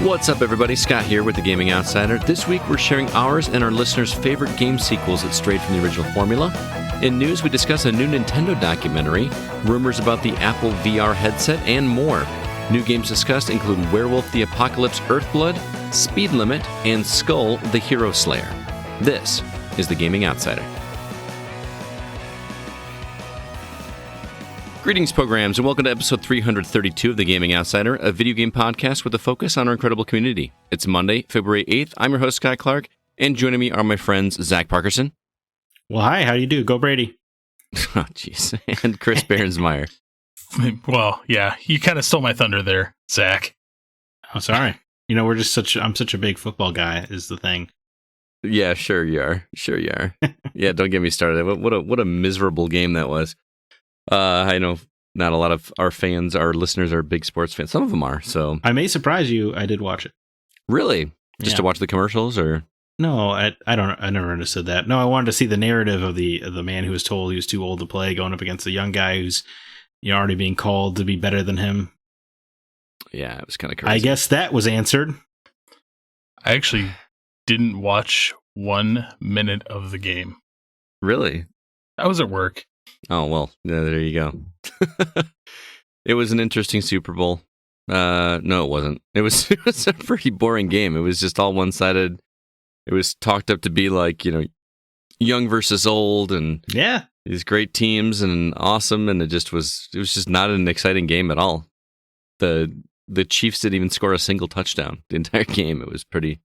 What's up, everybody? Scott here with the Gaming Outsider. This week, we're sharing ours and our listeners' favorite game sequels that strayed from the original formula. In news, we discuss a new Nintendo documentary, rumors about the Apple VR headset, and more. New games discussed include Werewolf the Apocalypse Earthblood, Speed Limit, and Skul the Hero Slayer. This is the Gaming Outsider. Greetings, programs, and welcome to episode 332 of The Gaming Outsider, a video game podcast with a focus on our incredible community. It's Monday, February 8th. I'm your host, Scott Clark, and joining me are my friends, Zack Parkerson. Well, hi, how do you do? Go Brady. Oh, jeez. And Chris Behrensmeyer. Well, yeah, you kind of stole my thunder there, Zack. Oh, sorry. You know, I'm such a big football guy is the thing. Yeah, sure you are. Yeah, don't get me started. What a miserable game that was. I know not a lot of our listeners are big sports fans. Some of them are, so. I may surprise you, I did watch it. Really? Just to watch the commercials, or? No, I never understood that. No, I wanted to see the narrative of the man who was told he was too old to play going up against the young guy who's already being called to be better than him. Yeah, it was kind of crazy. I guess that was answered. I actually didn't watch 1 minute of the game. Really? I was at work. Oh, well, yeah, there you go. It was an interesting Super Bowl. No, it wasn't. It was a pretty boring game. It was just all one-sided. It was talked up to be like, young versus old, and these great teams and awesome, and it was just not an exciting game at all. The Chiefs didn't even score a single touchdown the entire game. It was pretty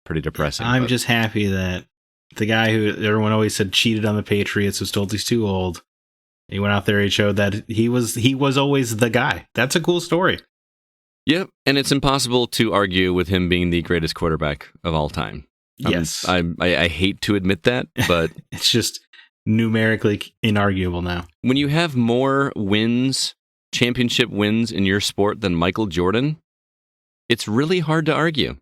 depressing. I'm just happy that the guy who everyone always said cheated on the Patriots was told he's too old. He went out there, he showed that he was always the guy. That's a cool story. Yep, and it's impossible to argue with him being the greatest quarterback of all time. Yes. I hate to admit that, but it's just numerically inarguable now. When you have more championship wins in your sport than Michael Jordan, it's really hard to argue.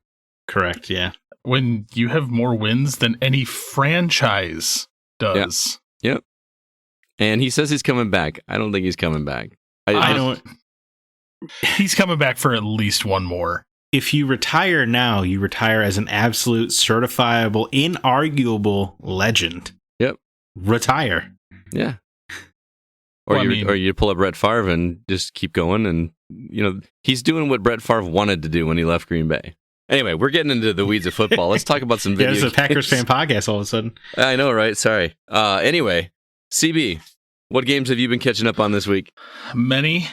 Correct, yeah. When you have more wins than any franchise does. Yep. And he says he's coming back. I don't think he's coming back. I don't. He's coming back for at least one more. If you retire now, you retire as an absolute certifiable, inarguable legend. Yep. Retire. Yeah. Or you pull up Brett Favre and just keep going, and he's doing what Brett Favre wanted to do when he left Green Bay. Anyway, we're getting into the weeds of football. Let's talk about some video games. There's a Packers fan podcast all of a sudden. I know, right? Sorry. Anyway, CB, what games have you been catching up on this week? Many,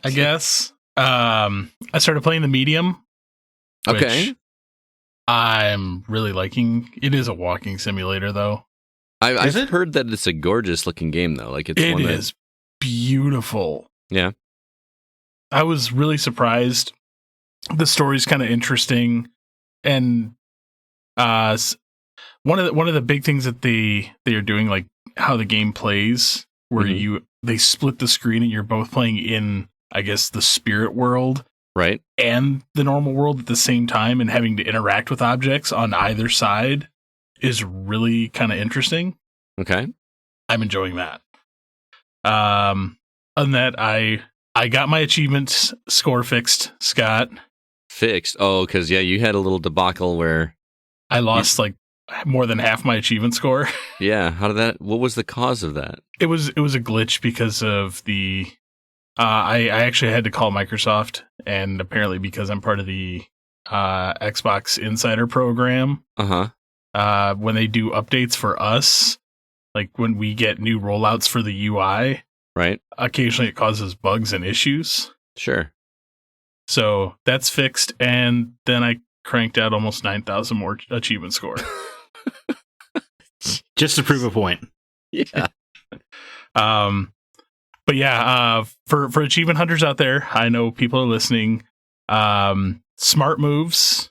I guess. I started playing the Medium. Okay. I'm really liking. It is a walking simulator, though. I've heard that it's a gorgeous looking game, though. Like it is beautiful. Yeah. I was really surprised. The story's kind of interesting, and one of the big things that they are doing, like how the game plays, where they split the screen and you're both playing in, I guess, the spirit world, right, and the normal world at the same time, and having to interact with objects on either side is really kind of interesting. Okay, I'm enjoying that. Other than that, I got my achievement score fixed, Scott. Fixed? Oh, because you had a little debacle where I lost like more than half my achievement score. Yeah, what was the cause of that? It was a glitch because of the I actually had to call Microsoft, and apparently because I'm part of the Xbox Insider program. When they do updates for us, like when we get new rollouts for the UI, right? Occasionally it causes bugs and issues. Sure. So that's fixed, and then I cranked out almost 9,000 more achievement score. Just to prove a point. Yeah. But yeah, for achievement hunters out there, I know people are listening. Smart Moves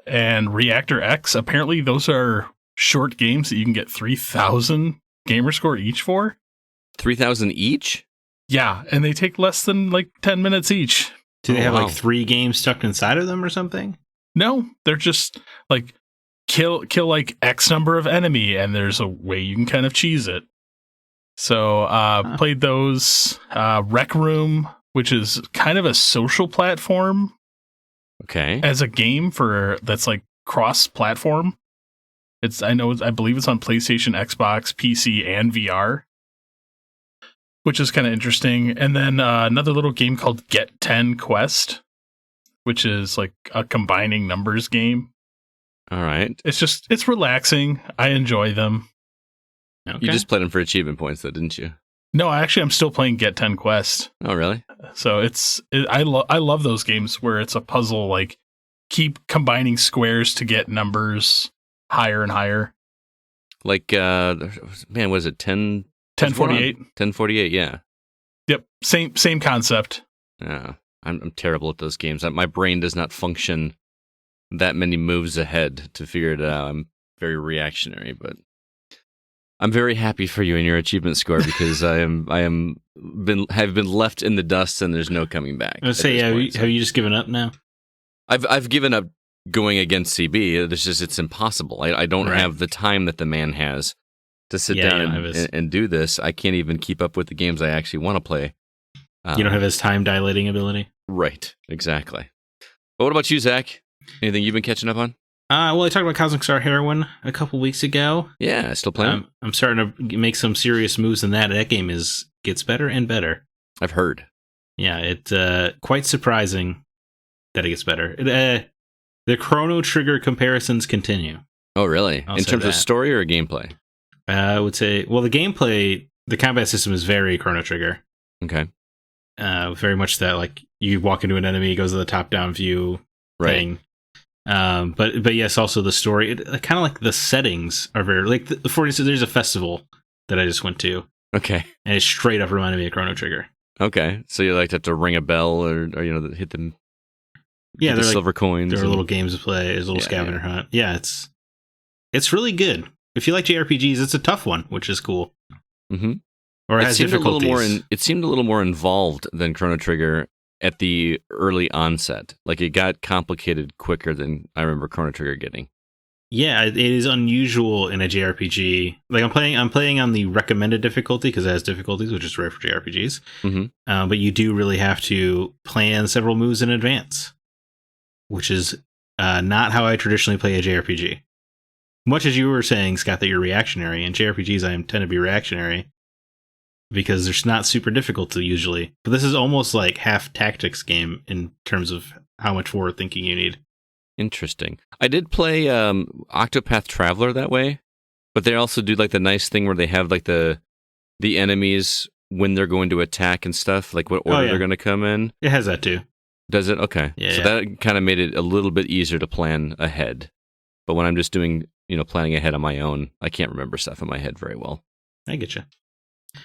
and Reactor X, apparently those are short games that you can get 3,000 gamer score each for. 3,000 each? Yeah, and they take less than like 10 minutes each. Do they have like 3 games stuck inside of them or something? No, they're just like kill like X number of enemy, and there's a way you can kind of cheese it. So played those. Rec Room, which is kind of a social platform Okay. as a game that's like cross-platform. I believe it's on PlayStation, Xbox, PC, and VR, which is kind of interesting. And then another little game called Get 10 Quest, which is like a combining numbers game. All right. It's relaxing. I enjoy them. Okay. You just played them for achievement points, though, didn't you? No, actually, I'm still playing Get 10 Quest. Oh, really? So I love those games where it's a puzzle, like keep combining squares to get numbers higher and higher. Like, man, was it 1048? 1048, yeah. Yep, same concept. Yeah, I'm terrible at those games. My brain does not function that many moves ahead to figure it out. I'm very reactionary, but I'm very happy for you and your achievement score because I have been left in the dust and there's no coming back. I would say, have you just given up now? I've given up going against CB. It's impossible. I don't have the time that the man has to sit down and do this. I can't even keep up with the games I actually want to play. You don't have his time dilating ability? Right, exactly. But what about you, Zach? Anything you've been catching up on? Well, I talked about Cosmic Star Heroine a couple weeks ago. Yeah, still playing. I'm starting to make some serious moves in that. That game gets better and better. I've heard. Yeah, it's quite surprising that it gets better. The Chrono Trigger comparisons continue. Oh, really? In terms of story or gameplay? I would say, well, the gameplay, the combat system is very Chrono Trigger. Okay. Very much that, like, you walk into an enemy, it goes to the top-down view thing. But yes, also the story, kind of like the settings are very, like, for instance, there's a festival that I just went to. Okay. And it straight up reminded me of Chrono Trigger. Okay. So you like to have to ring a bell or hit the silver coins. There are little games to play. There's a little scavenger hunt. Yeah, it's really good. If you like JRPGs, it's a tough one, which is cool. Mm-hmm. Or it has difficulties. It seemed a little more involved than Chrono Trigger at the early onset. Like, it got complicated quicker than I remember Chrono Trigger getting. Yeah, it is unusual in a JRPG. Like, I'm playing on the recommended difficulty because it has difficulties, which is rare for JRPGs. Mm-hmm. But you do really have to plan several moves in advance, which is not how I traditionally play a JRPG. Much as you were saying, Scott, that you're reactionary, in JRPGs I tend to be reactionary because they're not super difficult to usually. But this is almost like half tactics game in terms of how much forward thinking you need. Interesting. I did play Octopath Traveler that way, but they also do like the nice thing where they have like the enemies when they're going to attack and stuff, like what order they're going to come in. It has that too. Does it? Okay. Yeah, so that kind of made it a little bit easier to plan ahead. But when I'm just doing, planning ahead on my own, I can't remember stuff in my head very well. I get you.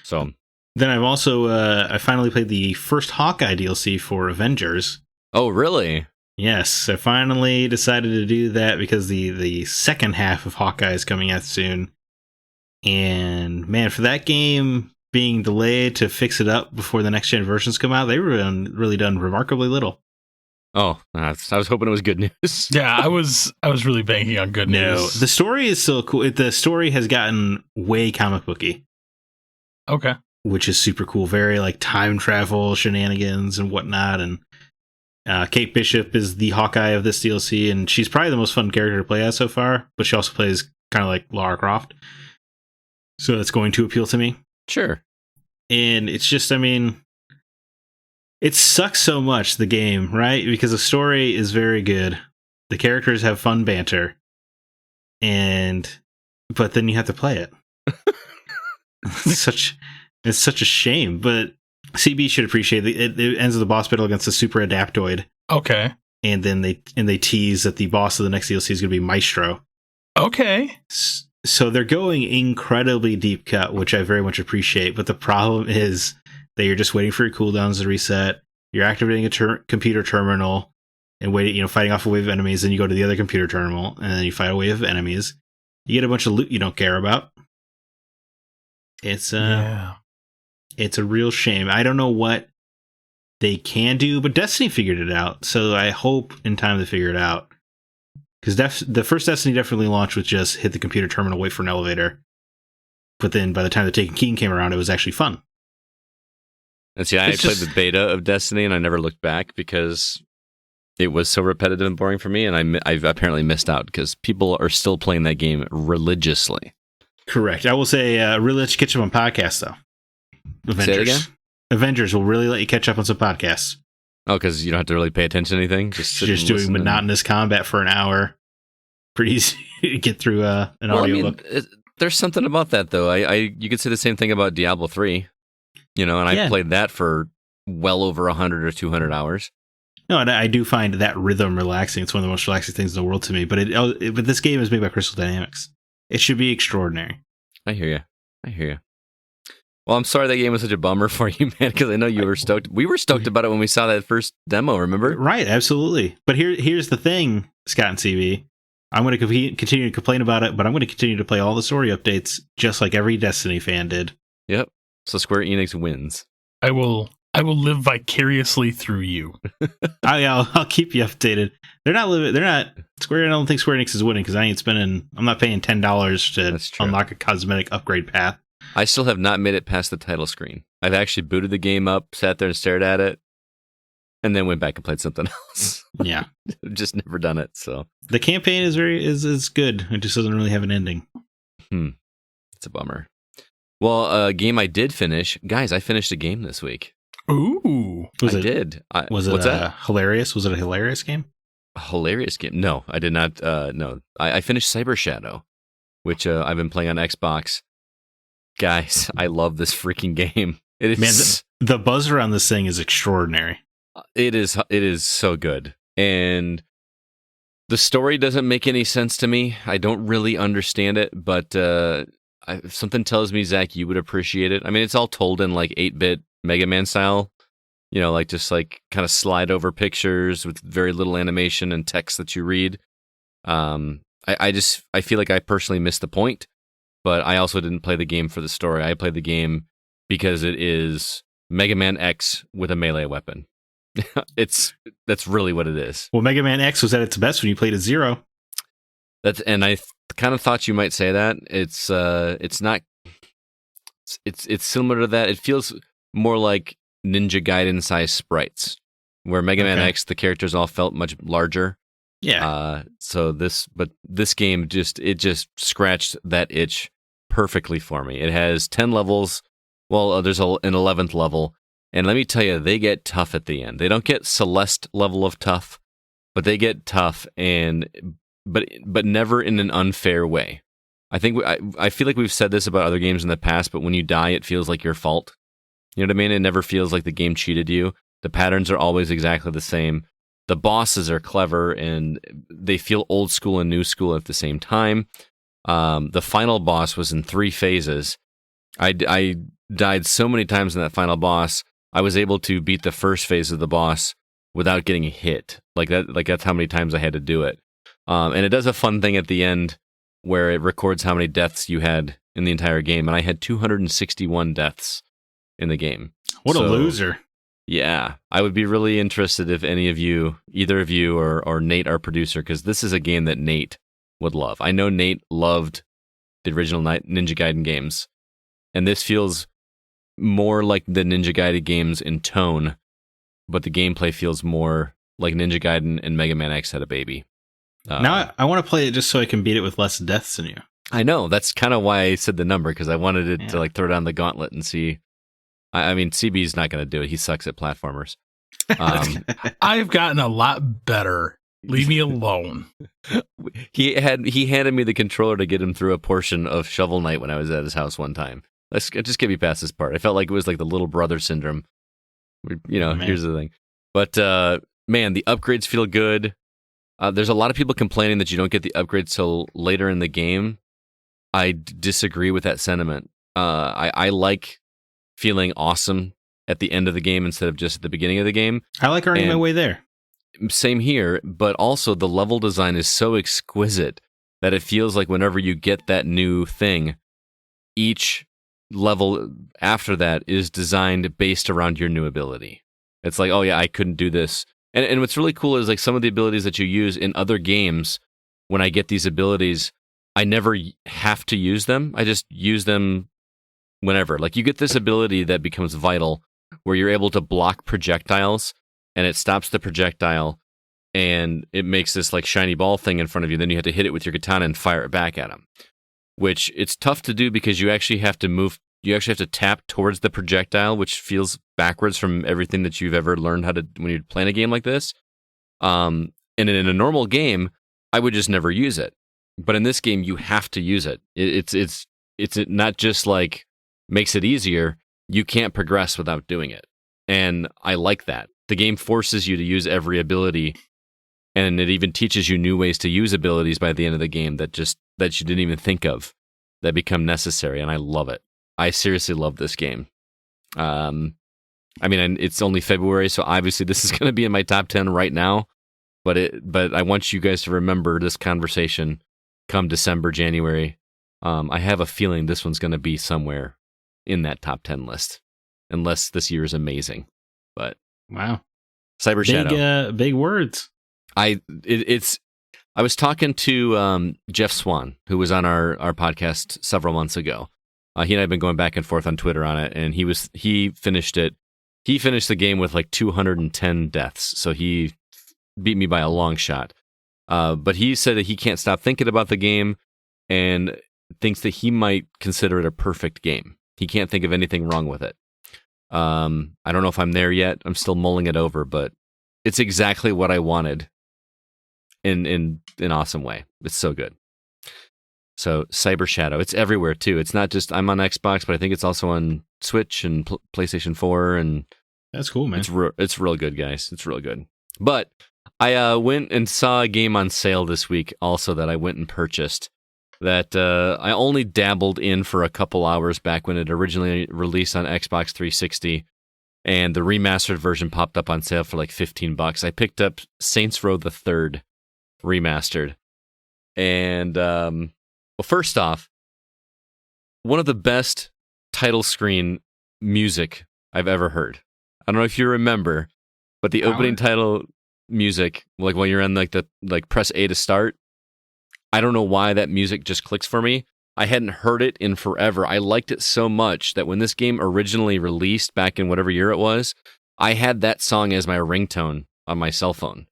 So then I've also I finally played the first Hawkeye DLC for Avengers. Oh, really? Yes, I finally decided to do that because the second half of Hawkeye is coming out soon. And man, for that game being delayed to fix it up before the next gen versions come out, they were really done remarkably little. Oh, I was hoping it was good news. Yeah, I was really banking on good news. No, the story is still cool. The story has gotten way comic booky. Okay. Which is super cool. Very like time travel shenanigans and whatnot. And Kate Bishop is the Hawkeye of this DLC, and she's probably the most fun character to play as so far, but she also plays kind of like Lara Croft. So that's going to appeal to me. Sure. And it's just, it sucks so much, the game, right? Because the story is very good. The characters have fun banter. But then you have to play it. It's such a shame, but CB should appreciate it. It ends with the boss battle against the Super Adaptoid. Okay. And then they tease that the boss of the next DLC is going to be Maestro. Okay. So they're going incredibly deep cut, which I very much appreciate. But the problem is that you're just waiting for your cooldowns to reset. You're activating a computer terminal and waiting, fighting off a wave of enemies. Then you go to the other computer terminal and then you fight a wave of enemies. You get a bunch of loot you don't care about. It's a real shame. I don't know what they can do, but Destiny figured it out. So I hope in time they figure it out. Because the first Destiny definitely launched with just hit the computer terminal, wait for an elevator. But then by the time the Taken King came around, it was actually fun. And see, I played the beta of Destiny and I never looked back because it was so repetitive and boring for me, and I've apparently missed out because people are still playing that game religiously. Correct. I will say, really let you catch up on podcasts, though. Avengers. Say it again? Avengers will really let you catch up on some podcasts. Oh, because you don't have to really pay attention to anything? Just doing monotonous combat for an hour. Pretty easy to get through an audiobook. There's something about that, though. You could say the same thing about Diablo 3, and I played that for well over 100 or 200 hours. No, and I do find that rhythm relaxing. It's one of the most relaxing things in the world to me. But but this game is made by Crystal Dynamics. It should be extraordinary. I hear you. Well, I'm sorry that game was such a bummer for you, man, because I know you were stoked. We were stoked about it when we saw that first demo, remember? Right, absolutely. But here's the thing, Scott and CB. I'm going to continue to complain about it, but I'm going to continue to play all the story updates, just like every Destiny fan did. Yep. So Square Enix wins. I will live vicariously through you. I'll keep you updated. They're not Square. I don't think Square Enix is winning because I'm not paying $10 to unlock a cosmetic upgrade path. I still have not made it past the title screen. I've actually booted the game up, sat there and stared at it, and then went back and played something else. Yeah. Just never done it. So the campaign is good. It just doesn't really have an ending. It's a bummer. Well, a game I did finish, guys. I finished a game this week. Ooh, Was it hilarious? Was it a hilarious game? A hilarious game? No, I did not. No, I finished Cyber Shadow, which I've been playing on Xbox. Guys, I love this freaking game. It is, man, the buzz around this thing is extraordinary. It is so good. And the story doesn't make any sense to me. I don't really understand it, but something tells me, Zach, you would appreciate it. I mean, it's all told in like 8-bit Mega Man style, just kind of slide over pictures with very little animation and text that you read. I feel like I personally missed the point. But I also didn't play the game for the story. I played the game because it is Mega Man X with a melee weapon. That's really what it is. Well, Mega Man X was at its best when you played at 0. And I kind of thought you might say that. It's not. It's similar to that. It feels more like Ninja Gaiden size sprites, where Mega Man X, the characters all felt much larger. Yeah. But this game just scratched that itch perfectly for me. It has 10 levels. Well, there's an 11th level, and let me tell you, they get tough at the end. They don't get Celeste level of tough, but they get tough, but never in an unfair way. I think I feel like we've said this about other games in the past, but when you die, it feels like your fault. You know what I mean? It never feels like the game cheated you. The patterns are always exactly the same. The bosses are clever, and they feel old school and new school at the same time. The final boss was in 3 phases. I died so many times in that final boss, I was able to beat the first phase of the boss without getting hit. That's how many times I had to do it. And it does a fun thing at the end where it records how many deaths you had in the entire game, and I had 261 deaths in the game. What a loser. Yeah, I would be really interested if either of you or Nate, our producer, because this is a game that Nate would love. I know Nate loved the original Ninja Gaiden games, and this feels more like the Ninja Gaiden games in tone, but the gameplay feels more like Ninja Gaiden and Mega Man X had a baby. Now I want to play it just so I can beat it with less deaths than you. I know, that's kind of why I said the number, because I wanted it to throw down the gauntlet and see. I mean, CB's not going to do it. He sucks at platformers. I've gotten a lot better. Leave me alone. He handed me the controller to get him through a portion of Shovel Knight when I was at his house one time. Let's just get me past this part. I felt like it was like the little brother syndrome. Here's the thing. But man, the upgrades feel good. There's a lot of people complaining that you don't get the upgrades till later in the game. I disagree with that sentiment. I like feeling awesome at the end of the game instead of just at the beginning of the game. I like earning my way there. Same here, but also the level design is so exquisite that it feels like whenever you get that new thing, each level after that is designed based around your new ability. It's like, oh yeah, I couldn't do this. And what's really cool is like some of the abilities that you use in other games, when I get these abilities, I never have to use them. I just use them whenever. Like you get this ability that becomes vital where you're able to block projectiles and it stops the projectile and it makes this like shiny ball thing in front of you. Then you have to hit it with your katana and fire it back at him, which it's tough to do because you actually have to move. You actually have to tap towards the projectile, which feels backwards from everything that you've ever learned how to when you're playing a game like this. And in a normal game, I would just never use it. But in this game, you have to use it. It's not just like makes it easier. You can't progress without doing it. And I like that. The game forces you to use every ability, and it even teaches you new ways to use abilities by the end of the game that you didn't even think of that become necessary, and I love it. I seriously love this game. I mean, it's only February, so obviously this is going to be in my top 10 right now, but I want you guys to remember this conversation come December, January. I have a feeling this one's going to be somewhere in that top 10 list, unless this year is amazing. But wow, Cyber Shadow, big words. I was talking to Jeff Swan, who was on our podcast several months ago. He and I have been going back and forth on Twitter on it, and he finished it. He finished the game with like 210 deaths, so he beat me by a long shot. But he said that he can't stop thinking about the game and thinks that he might consider it a perfect game. He can't think of anything wrong with it. I don't know if I'm there yet. I'm still mulling it over, but it's exactly what I wanted in an awesome way. It's so good. So Cyber Shadow, it's everywhere too. It's not just I'm on Xbox, but I think it's also on Switch and PlayStation 4, and that's cool, man. It's real good, guys. It's real good. But I went and saw a game on sale this week also that I went and purchased that I only dabbled in for a couple hours back when it originally released on Xbox 360, and the remastered version popped up on sale for like $15. I picked up Saints Row the Third remastered, and well, first off, one of the best title screen music I've ever heard. I don't know if you remember, but the opening title music, like when you're in like press A to start, I don't know why that music just clicks for me. I hadn't heard it in forever. I liked it so much that when this game originally released back in whatever year it was, I had that song as my ringtone on my cell phone.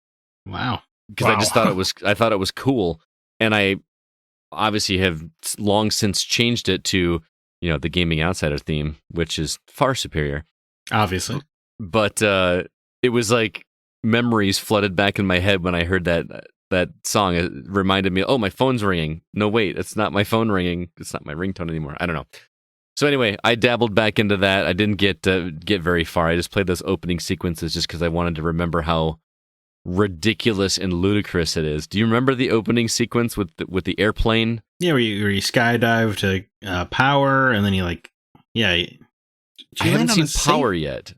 Wow. Because I just thought it was cool, and I obviously have long since changed it to, the Gaming Outsider theme, which is far superior. Obviously. But it was like memories flooded back in my head when I heard that song. It reminded me, oh, my phone's ringing. No, wait, it's not my phone ringing. It's not my ringtone anymore. I don't know. So anyway, I dabbled back into that. I didn't get very far. I just played those opening sequences just because I wanted to remember how ridiculous and ludicrous it is. Do you remember the opening sequence with the airplane? Yeah, where you skydive to power, and then you like, yeah. I haven't seen power yet.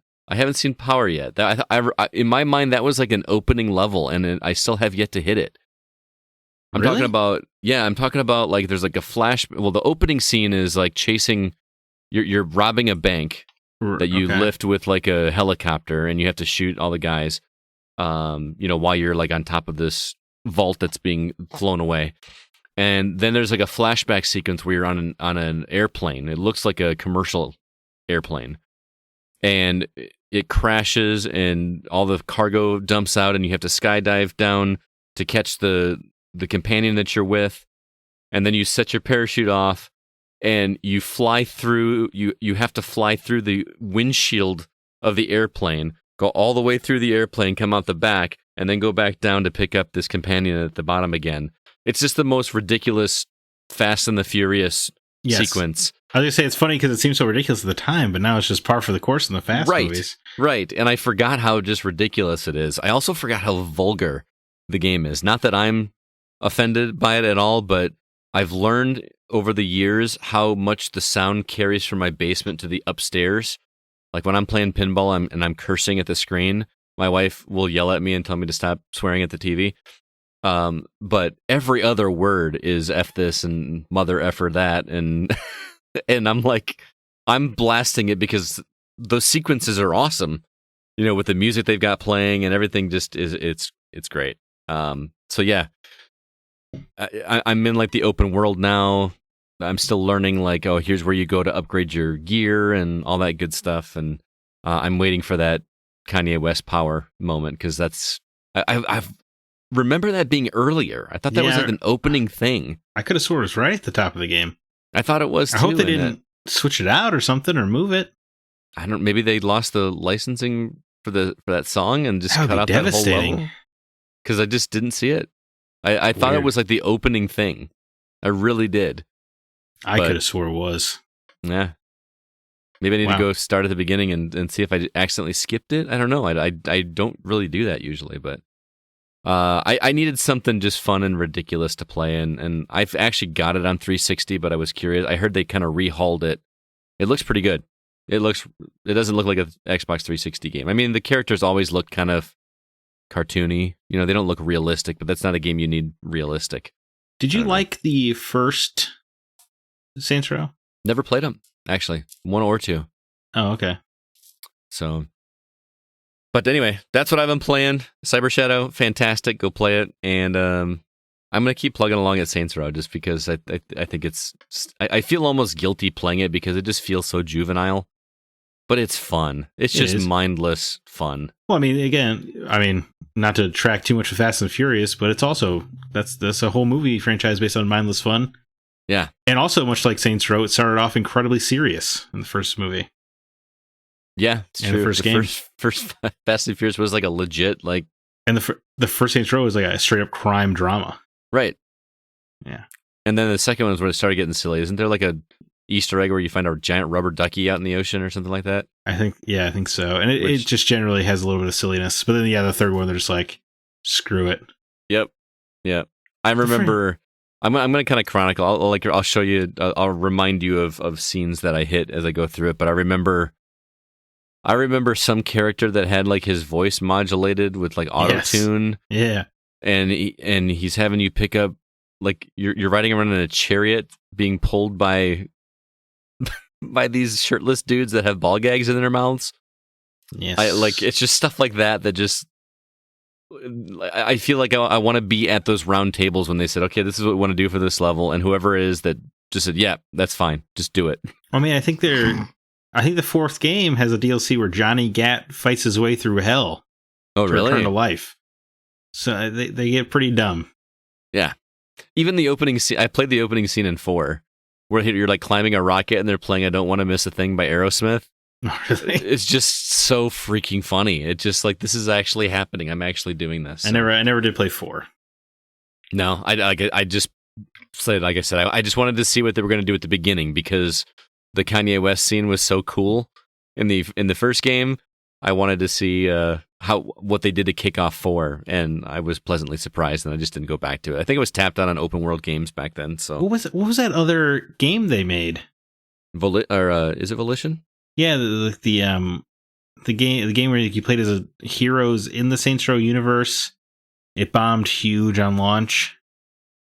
In my mind, that was like an opening level, and I still have yet to hit it. I'm talking about like there's like a flash. Well, the opening scene is like chasing. You're robbing a bank that you lift with like a helicopter, and you have to shoot all the guys. While you're like on top of this vault that's being flown away. And then there's like a flashback sequence where you're on an airplane. It looks like a commercial airplane. And it crashes and all the cargo dumps out, and you have to skydive down to catch the companion that you're with. And then you set your parachute off and you fly through, you have to fly through the windshield of the airplane, go all the way through the airplane, come out the back, and then go back down to pick up this companion at the bottom again. It's just the most ridiculous Fast and the Furious sequence. I was going to say, it's funny because it seems so ridiculous at the time, but now it's just par for the course in the Fast movies. Right, and I forgot how just ridiculous it is. I also forgot how vulgar the game is. Not that I'm offended by it at all, but I've learned over the years how much the sound carries from my basement to the upstairs. Like when I'm playing pinball and I'm cursing at the screen, my wife will yell at me and tell me to stop swearing at the TV. But every other word is F this and mother effer that. And and I'm like, I'm blasting it because those sequences are awesome. With the music they've got playing and everything just it's great. So yeah, I'm in like the open world now. I'm still learning, like, oh, here's where you go to upgrade your gear and all that good stuff. And I'm waiting for that Kanye West power moment because that's I've remember that being earlier. I thought that was like an opening thing. I could have sworn it was right at the top of the game. I thought it was too. I hope they didn't switch it out or something or move it. I don't. Maybe they lost the licensing for that song and just cut out that whole level. Because I just didn't see it. I thought it was like the opening thing. I really did. I could have swore it was. Yeah. Maybe I need to go start at the beginning and see if I accidentally skipped it. I don't know. I don't really do that usually, but I needed something just fun and ridiculous to play, and I've actually got it on 360, but I was curious. I heard they kind of rehauled it. It looks pretty good. It doesn't look like an Xbox 360 game. I mean, the characters always look kind of cartoony. You know, they don't look realistic, but that's not a game you need realistic. Did you like the first Saints Row? Never played them, actually. 1 or 2. Oh, okay. So, but anyway, that's what I've been playing. Cyber Shadow, fantastic. Go play it. And I'm going to keep plugging along at Saints Row just because I think it's... I feel almost guilty playing it because it just feels so juvenile. But it's fun. It's just mindless fun. Well, I mean, not to track too much with Fast and Furious, but it's also... That's a whole movie franchise based on mindless fun. Yeah. And also, much like Saints Row, it started off incredibly serious in the first movie. Yeah, it's true. The first game. First Fast and Furious was like a legit, like... And the first Saints Row was like a straight-up crime drama. Right. Yeah. And then the second one is where it started getting silly. Isn't there like a Easter egg where you find a giant rubber ducky out in the ocean or something like that? I think so. And it just generally has a little bit of silliness. But then, the third one, they're just like, screw it. Yep. I remember... I'm going to kind of chronicle. I'll show you. I'll remind you of scenes that I hit as I go through it. But I remember some character that had like his voice modulated with like auto tune. Yes. Yeah. And he's having you pick up like you're riding around in a chariot being pulled by these shirtless dudes that have ball gags in their mouths. Yes. It's just stuff like that just. I feel like I want to be at those round tables when they said, okay, this is what we want to do for this level. And whoever it is that just said, yeah, that's fine. Just do it. I mean, I think the fourth game has a DLC where Johnny Gat fights his way through hell. Oh, really? Return to life. So they get pretty dumb. Yeah. Even the opening scene, I played the opening scene in 4 where you're like climbing a rocket and they're playing I Don't Want to Miss a Thing by Aerosmith. Really? It's just so freaking funny. It's just like, this is actually happening. I'm actually doing this. So. I never did play 4. No, I just said, like I said, I just wanted to see what they were going to do at the beginning because the Kanye West scene was so cool in the first game. I wanted to see what they did to kick off 4, and I was pleasantly surprised, and I just didn't go back to it. I think it was tapped out on open world games back then. So what was that other game they made? Is it Volition? Yeah, the game where you played as heroes in the Saints Row universe. It bombed huge on launch.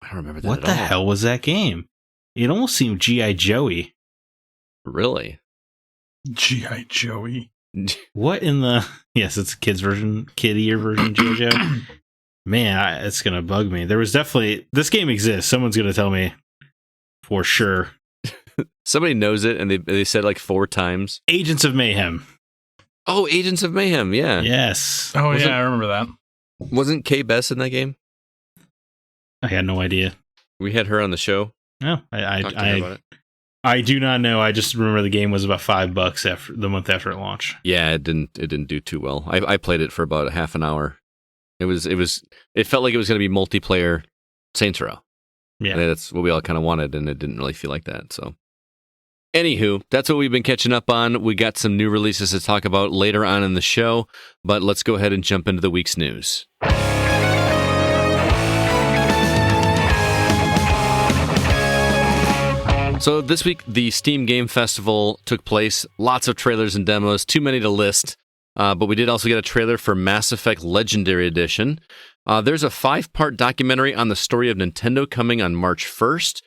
I don't remember that. What the hell was that game? It almost seemed G.I. Joey. Really? G.I. Joey. What in the... Yes, it's a kiddier version of G.I. Joe. Man, it's going to bug me. There was definitely... This game exists. Someone's going to tell me for sure. Somebody knows it, and they said like 4 times. Agents of Mayhem. Oh, Agents of Mayhem, yeah. Yes. Oh, I remember that. Wasn't Kay Bess in that game? I had no idea. We had her on the show. No, I do not know. I just remember the game was about $5 after the month after it launched. Yeah, it didn't do too well. I played it for about half an hour. It felt like it was going to be multiplayer Saints Row. Yeah, and that's what we all kind of wanted, and it didn't really feel like that. So, anywho, that's what we've been catching up on. We got some new releases to talk about later on in the show, but let's go ahead and jump into the week's news. So this week, the Steam Game Festival took place. Lots of trailers and demos, too many to list. But we did also get a trailer for Mass Effect Legendary Edition. There's a 5-part documentary on the story of Nintendo coming on March 1st.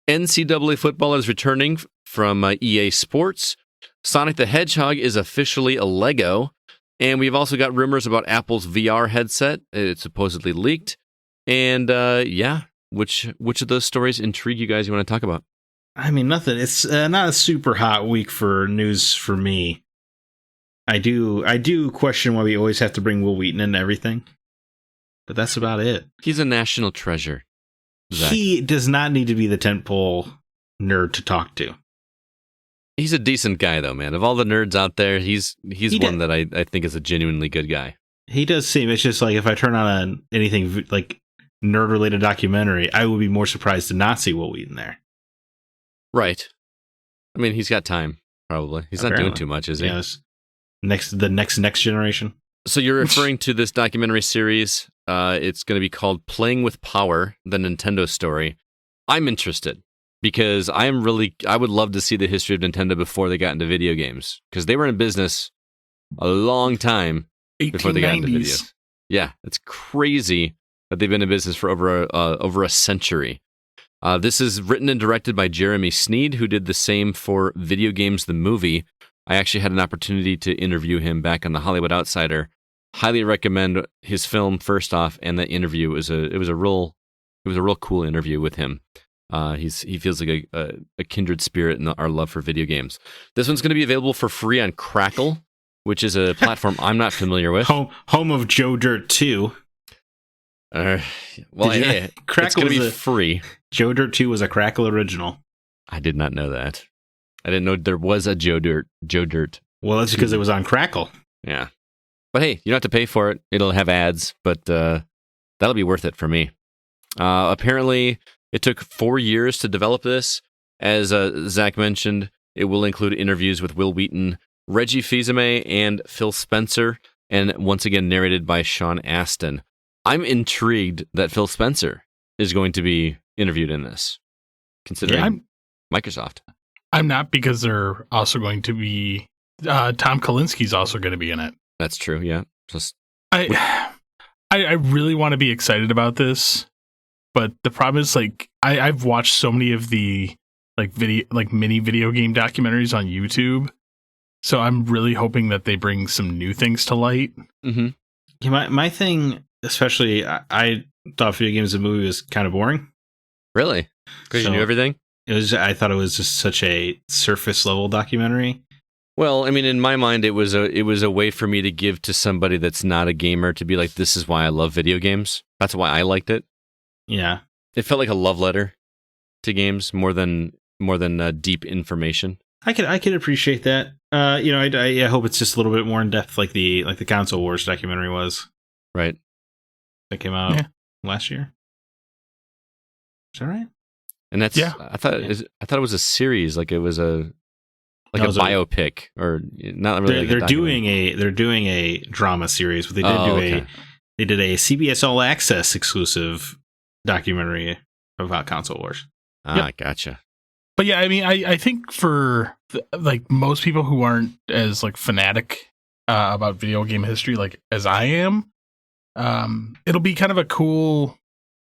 NCAA football is returning from EA Sports. Sonic the Hedgehog is officially a Lego. And we've also got rumors about Apple's VR headset. It's supposedly leaked. And which of those stories intrigue you guys you want to talk about? I mean, nothing. It's not a super hot week for news for me. I do question why we always have to bring Will Wheaton into everything. but that's about it. He's a national treasure. Zack. He does not need to be the tentpole nerd to talk to. He's a decent guy, though, man. Of all the nerds out there, he's one that I think is a genuinely good guy. He does seem. It's just like if I turn on anything like nerd-related documentary, I would be more surprised to not see Will Wheaton there. Right. I mean, he's got time, probably. He's not doing too much, is he? Yes. The next generation. So you're referring to this documentary series. It's going to be called Playing with Power, the Nintendo Story. I'm interested because I would love to see the history of Nintendo before they got into video games, because they were in business a long time before they got into video. Yeah, it's crazy that they've been in business for over a century. This is written and directed by Jeremy Sneed, who did the same for Video Games the Movie. I actually had an opportunity to interview him back on The Hollywood Outsider. Highly recommend his film first off, and that interview was a real cool interview with him. He feels like a kindred spirit in our love for video games. This one's going to be available for free on Crackle, which is a platform I'm not familiar with. Home of Joe Dirt 2. Crackle it's going to be free. Joe Dirt 2 was a Crackle original. I did not know that. I didn't know there was a Joe Dirt. Well, that's because it was on Crackle. Yeah. But hey, you don't have to pay for it. It'll have ads, but that'll be worth it for me. Apparently, it took 4 years to develop this. As Zack mentioned, it will include interviews with Will Wheaton, Reggie Fils-Aimé, and Phil Spencer, and once again narrated by Sean Astin. I'm intrigued that Phil Spencer is going to be interviewed in this, considering Microsoft. I'm not, because they're also going to be Tom Kalinski's also going to be in it. That's true. Yeah. I really want to be excited about this, but the problem is, like, I've watched so many of the mini video game documentaries on YouTube, so I'm really hoping that they bring some new things to light. Mm-hmm. Yeah, my thing, especially, I thought Video Games the Movie was kind of boring. Really? Because you knew everything? I thought it was just such a surface level documentary. Well, I mean, in my mind, it was a way for me to give to somebody that's not a gamer to be like, this is why I love video games. That's why I liked it. Yeah, it felt like a love letter to games more than deep information. I could appreciate that. I hope it's just a little bit more in depth, like the Console Wars documentary was. Right. That came out last year. Is that right? And that's I thought it was a series, like it was a biopic, or not really. They're doing a drama series, but they did a CBS All Access exclusive documentary about Console Wars. Gotcha. But yeah, I mean, I think for like most people who aren't as like fanatic about video game history, like as I am, it'll be kind of a cool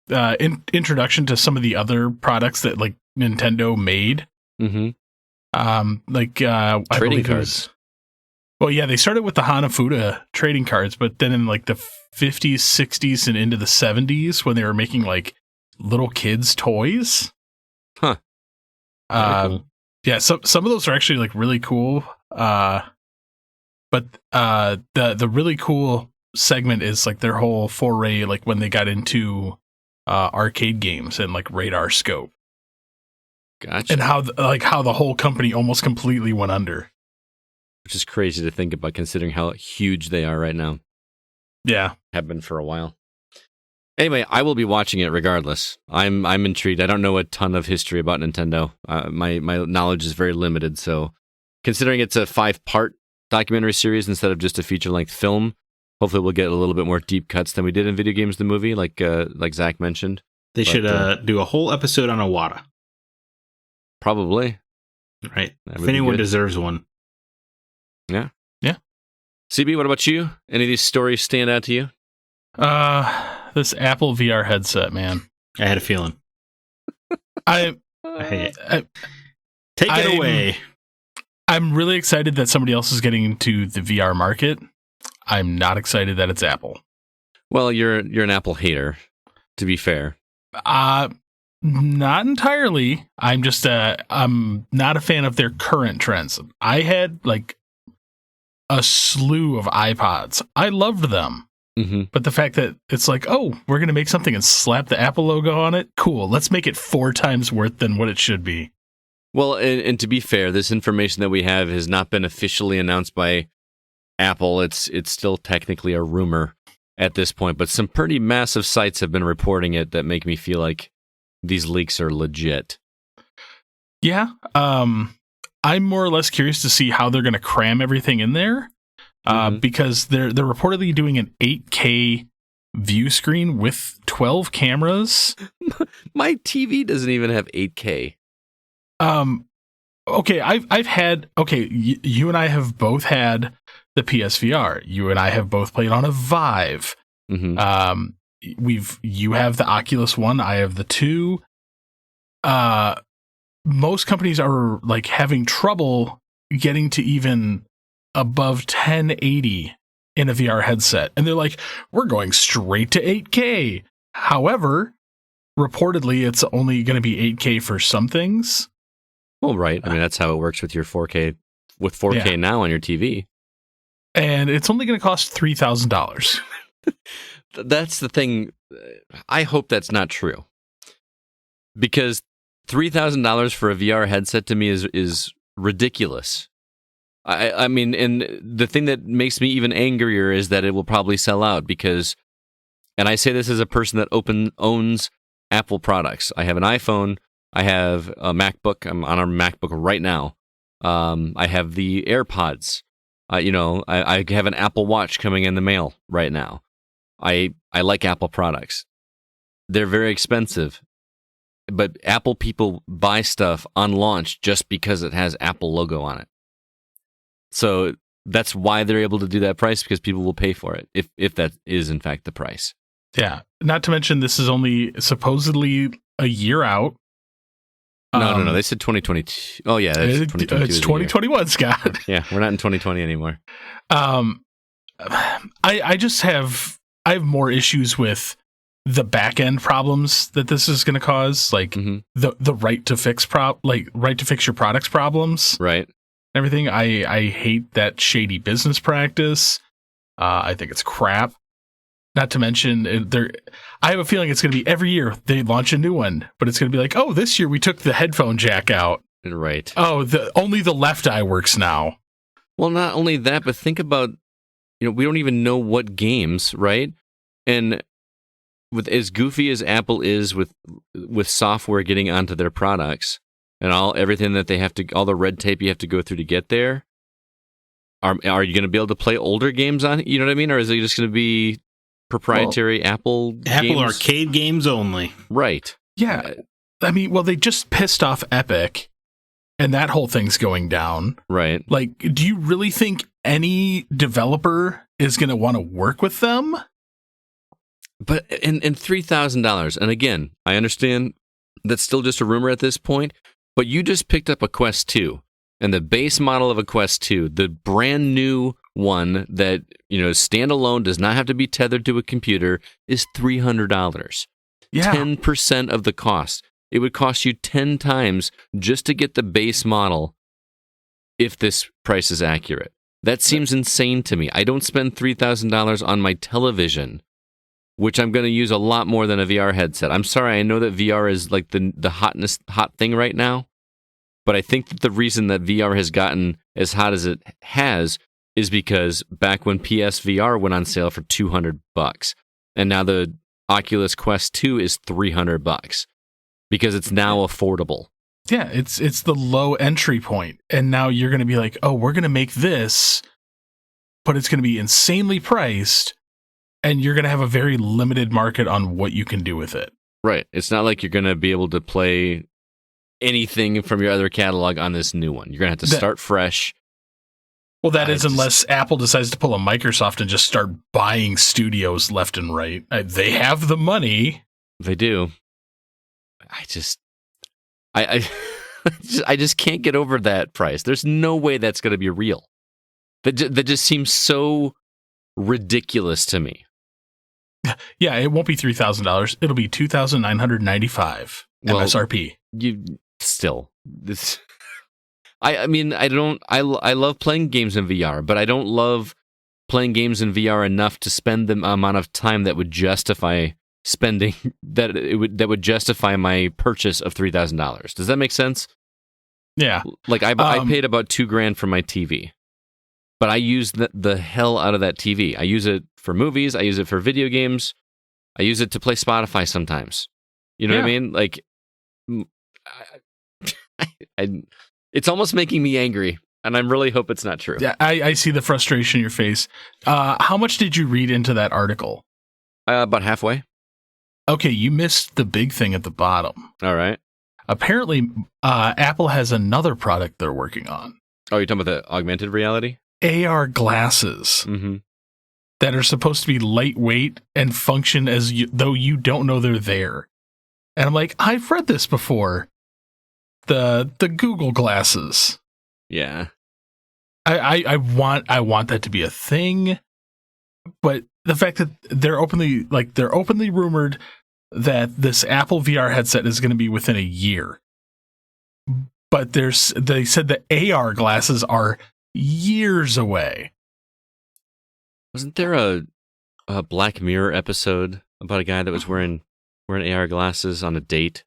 introduction to some of the other products that like Nintendo made. Mm-hmm. Trading cards. Well, yeah, they started with the Hanafuda trading cards, but then in like the 50s, 60s, and into the 70s, when they were making like little kids' toys. Huh. Cool. Yeah, some of those are actually like really cool. But the really cool segment is like their whole foray, like when they got into arcade games and like Radar Scope. Gotcha. And how the whole company almost completely went under. Which is crazy to think about, considering how huge they are right now. Yeah. Have been for a while. Anyway, I will be watching it regardless. I'm intrigued. I don't know a ton of history about Nintendo. My knowledge is very limited, so considering it's a 5-part documentary series instead of just a feature-length film, hopefully we'll get a little bit more deep cuts than we did in Video Games the Movie, like Zack mentioned. They should do a whole episode on Iwata. Probably. Right. If anyone deserves one. Yeah. Yeah. CB, what about you? Any of these stories stand out to you? This Apple VR headset, man. I had a feeling. Take it away. I'm really excited that somebody else is getting into the VR market. I'm not excited that it's Apple. Well, you're an Apple hater, to be fair. Not entirely. I'm just I'm not a fan of their current trends. I had like a slew of iPods. I loved them. Mm-hmm. But the fact that it's like, oh, we're going to make something and slap the Apple logo on it, cool. Let's make it 4 times worth than what it should be. Well, and to be fair, this information that we have has not been officially announced by Apple. It's still technically a rumor at this point, but some pretty massive sites have been reporting it that make me feel like these leaks are legit. Yeah. I'm more or less curious to see how they're going to cram everything in there. Because they're reportedly doing an 8K view screen with 12 cameras. My TV doesn't even have 8K. Okay, I've had you and I have both had the PSVR. You and I have both played on a Vive. Mm-hmm. You have the Oculus One, I have the 2. Most companies are like having trouble getting to even above 1080 in a VR headset. And they're like, we're going straight to 8K. However, reportedly, it's only going to be 8K for some things. Well, right. I mean, that's how it works with your 4K, with 4K now on your TV. And it's only going to cost $3,000. That's the thing. I hope that's not true. Because $3,000 for a VR headset to me is ridiculous. I mean, and the thing that makes me even angrier is that it will probably sell out because, and I say this as a person that owns Apple products. I have an iPhone. I have a MacBook. I'm on a MacBook right now. I have the AirPods. I have an Apple Watch coming in the mail right now. I like Apple products. They're very expensive, but Apple people buy stuff on launch just because it has Apple logo on it. So that's why they're able to do that price, because people will pay for it if that is in fact the price. Yeah. Not to mention this is only supposedly a year out. No. They said 2022. Oh yeah, that's 2022. It's 2021, Scott. Yeah, we're not in 2020 anymore. I have more issues with the back end problems that this is going to cause, like the right to fix your products problems, right? Everything. I hate that shady business practice. I think it's crap. Not to mention, I have a feeling it's going to be every year they launch a new one, but it's going to be like, oh, this year we took the headphone jack out. Right. Oh, only the left eye works now. Well, not only that, but think about, we don't even know what games, right? And with as goofy as Apple is with software getting onto their products and everything that they have to, all the red tape you have to go through to get there, are you going to be able to play older games on it? You know what I mean? Or is it just going to be proprietary Apple games? Arcade games only? Right. Yeah. I mean, well, they just pissed off Epic, and that whole thing's going down. Right. Like, do you really think any developer is going to want to work with them? But and $3,000, and again, I understand that's still just a rumor at this point, but you just picked up a Quest 2, and the base model of a Quest 2, the brand new one that, standalone, does not have to be tethered to a computer, is $300. Yeah. 10% of the cost. It would cost you 10 times just to get the base model if this price is accurate. That seems insane to me. I don't spend $3,000 on my television, which I'm going to use a lot more than a VR headset. I'm sorry, I know that VR is like the hot thing right now, but I think that the reason that VR has gotten as hot as it has is because back when PSVR went on sale for $200, and now the Oculus Quest 2 is $300 because it's now affordable. Yeah, it's the low entry point, and now you're going to be like, oh, we're going to make this, but it's going to be insanely priced, and you're going to have a very limited market on what you can do with it. Right. It's not like you're going to be able to play anything from your other catalog on this new one. You're going to have to start fresh. Well, that is unless Apple decides to pull a Microsoft and just start buying studios left and right. They have the money. They do. I just can't get over that price. There's no way that's going to be real. That just seems so ridiculous to me. Yeah, it won't be $3,000. It'll be $2,995 MSRP. I love playing games in VR, but I don't love playing games in VR enough to spend the amount of time that would justify spending that would justify my purchase of $3,000. Does that make sense? Yeah. Like I paid about $2,000 for my TV, but I use the hell out of that TV. I use it for movies. I use it for video games. I use it to play Spotify sometimes. You know what I mean? Like, it's almost making me angry, and I really hope it's not true. Yeah, I see the frustration in your face. How much did you read into that article? About halfway. Okay, you missed the big thing at the bottom. All right. Apparently, Apple has another product they're working on. Oh, you're talking about the augmented reality? AR glasses that are supposed to be lightweight and function as though you don't know they're there. And I'm like, I've read this before. The Google glasses. Yeah. I want that to be a thing, but the fact that they're openly rumored that this Apple VR headset is going to be within a year. But they said the AR glasses are years away. Wasn't there a Black Mirror episode about a guy that was wearing AR glasses on a date?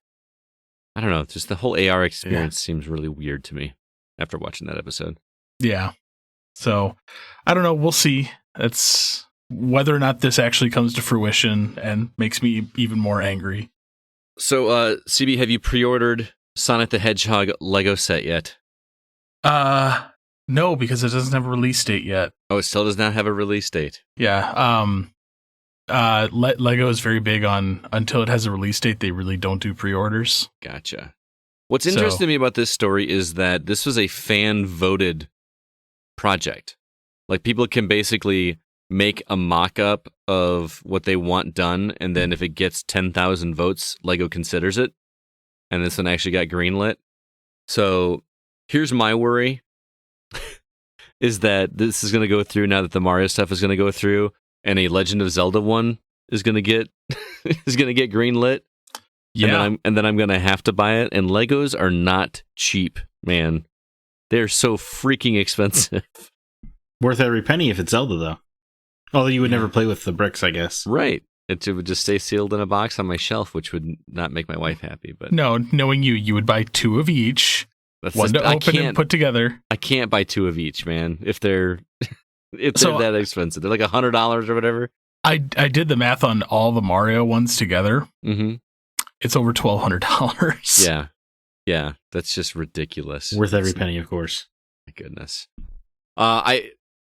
I don't know. Just the whole AR experience seems really weird to me after watching that episode. Yeah. So, I don't know. We'll see. That's whether or not this actually comes to fruition and makes me even more angry. So, CB, have you pre-ordered Sonic the Hedgehog Lego set yet? No, because it doesn't have a release date yet. Oh, it still does not have a release date. Yeah. Lego is very big on until it has a release date, they really don't do pre-orders. Gotcha. What's interesting to me about this story is that this was a fan-voted project. Like, people can basically make a mock-up of what they want done, and then if it gets 10,000 votes, Lego considers it. And this one actually got greenlit. So here's my worry, is that this is going to go through now that the Mario stuff is going to go through, and a Legend of Zelda one is going to get greenlit. Yeah. Yeah. And then I'm going to have to buy it. And Legos are not cheap, man. They're so freaking expensive. Worth every penny if it's Zelda, though. Although you would never play with the bricks, I guess. Right. It would just stay sealed in a box on my shelf, which would not make my wife happy. But no, knowing you would buy 2 of each. One to open and put together. I can't buy 2 of each, man. If they're that expensive, they're like $100 or whatever. I did the math on all the Mario ones together. Mm-hmm. It's over $1,200. Yeah, that's just ridiculous. Worth every penny, of course. My goodness.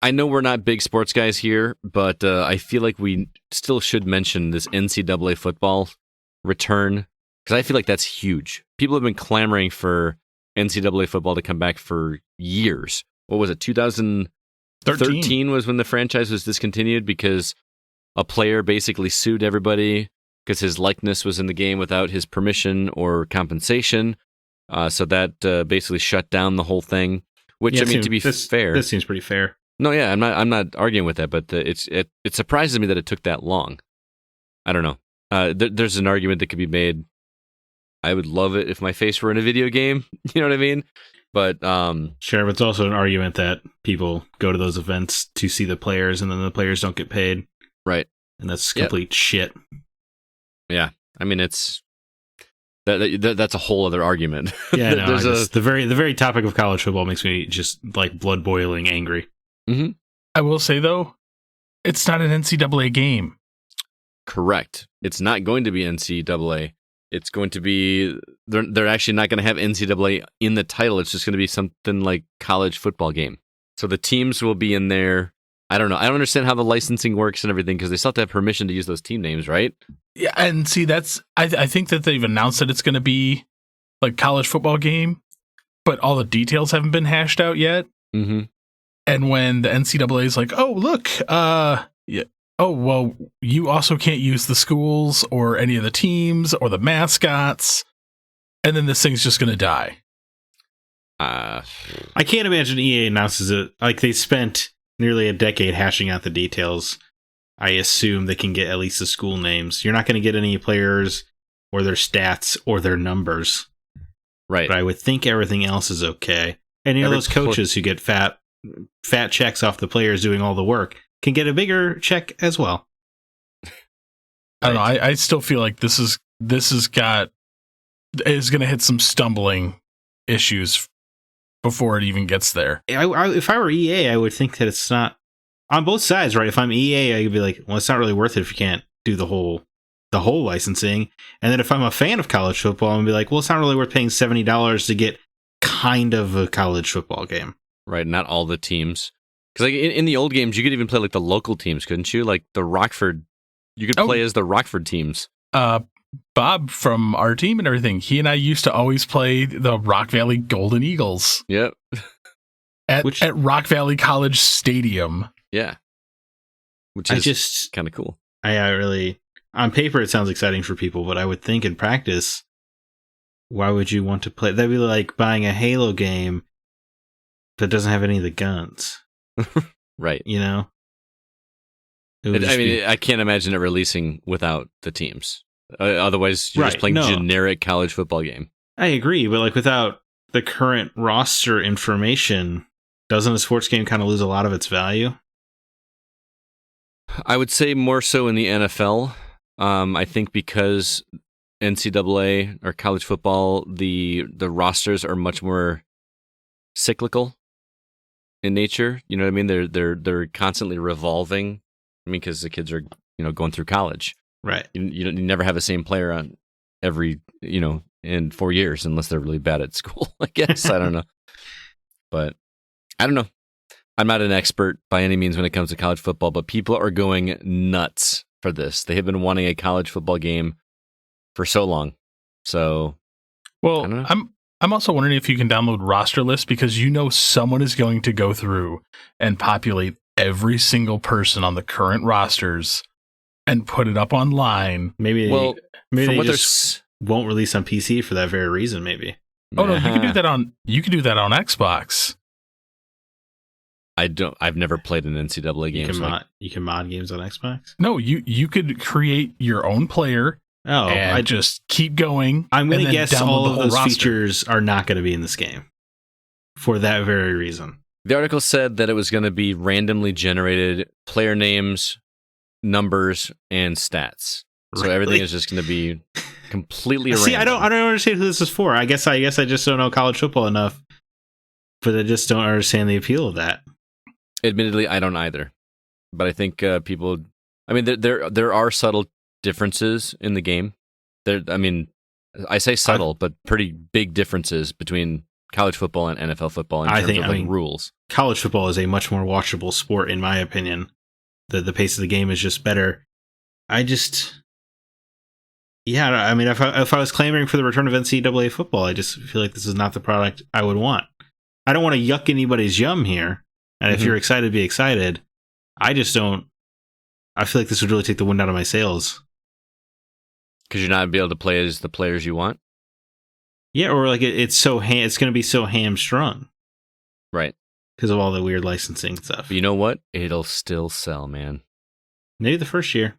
I know we're not big sports guys here, but I feel like we still should mention this NCAA football return, because I feel like that's huge. People have been clamoring for NCAA football to come back for years. What was it? 2013 was when the franchise was discontinued because a player basically sued everybody because his likeness was in the game without his permission or compensation. So that basically shut down the whole thing. Which, Yeah, I mean, to be fair, This seems pretty fair. no, yeah, I'm not arguing with that, but it surprises me that it took that long. I don't know. There's an argument that could be made. I would love it if my face were in a video game. You know what I mean? But Sure, but it's also an argument that people go to those events to see the players, and then the players don't get paid. right, And that's complete shit. yeah. I mean, it's that's a whole other argument. Yeah, no, There's the very topic of college football makes me just like blood boiling angry. Mm-hmm. I will say, though, it's not an NCAA game. Correct. It's not going to be NCAA. It's going to be they're actually not going to have NCAA in the title. It's just going to be something like college football game. So the teams will be in there. I don't know. I don't understand how the licensing works and everything because they still have to have permission to use those team names, right? Yeah, and see, I think that they've announced that it's going to be like college football game, but all the details haven't been hashed out yet. Mm-hmm. And when the NCAA is like, oh, look, yeah. Oh, well, you also can't use the schools or any of the teams or the mascots. And then this thing's just going to die. I can't imagine EA announces it. Like, they spent nearly a decade hashing out the details. I assume they can get at least the school names. You're not going to get any players or their stats or their numbers. Right. But I would think everything else is okay. And you know those coaches who get fat checks off the players doing all the work. can get a bigger check as well. I don't know. I still feel like this is going to hit some stumbling issues before it even gets there. If I were EA, I would think that it's not on both sides, right? If I'm EA, I'd be like, well, it's not really worth it if you can't do the whole licensing. And then if I'm a fan of college football, I'm gonna be like, well, it's not really worth paying $70 to get kind of a college football game. Right, not all the teams. Because like in the old games, you could even play like the local teams, couldn't you? Like the Rockford, you could play as the Rockford teams. Bob from our team and everything, he and I used to always play the Rock Valley Golden Eagles. Yep. At Rock Valley College Stadium. Yeah. Which is just kind of cool. I really, on paper, it sounds exciting for people, but I would think in practice, why would you want to play? That'd be like buying a Halo game that doesn't have any of the guns. Right. You know? I can't imagine it releasing without the teams. Otherwise, you're just playing generic college football game. I agree, but like without the current roster information, doesn't a sports game kind of lose a lot of its value? I would say more so in the NFL. I think because NCAA or college football, the rosters are much more cyclical in nature. You know what I mean? They're constantly revolving. I mean, because the kids are going through college. Right. You never have the same player on every in 4 years unless they're really bad at school. I guess I don't know, but I don't know. I'm not an expert by any means when it comes to college football, but people are going nuts for this. They have been wanting a college football game for so long. So, well, I'm also wondering if you can download roster lists because someone is going to go through and populate every single person on the current rosters and put it up online. Maybe they just won't release on PC for that very reason. Maybe. Oh no, you can do that on Xbox. I've never played an NCAA game. You can mod games on Xbox? No, you could create your own player. Oh, I just keep going. I'm going to guess all of those features are not going to be in this game for that very reason. The article said that it was going to be randomly generated player names, numbers, and stats. So everything is just going to be completely random. See, I don't understand who this is for. I guess I just don't know college football enough, but I just don't understand the appeal of that. Admittedly, I don't either. But I think people. I mean, there are subtle differences in the game. I say subtle, but pretty big differences between college football and NFL football in terms of rules. College football is a much more watchable sport, in my opinion. The pace of the game is just better. If I was clamoring for the return of NCAA football, I just feel like this is not the product I would want. I don't want to yuck anybody's yum here. And if you're excited, be excited. I just don't. I feel like this would really take the wind out of my sails. Because you're not be able to play as the players you want? Yeah, or like it's going to be so hamstrung. Right. Because of all the weird licensing stuff. But you know what? It'll still sell, man. Maybe the first year.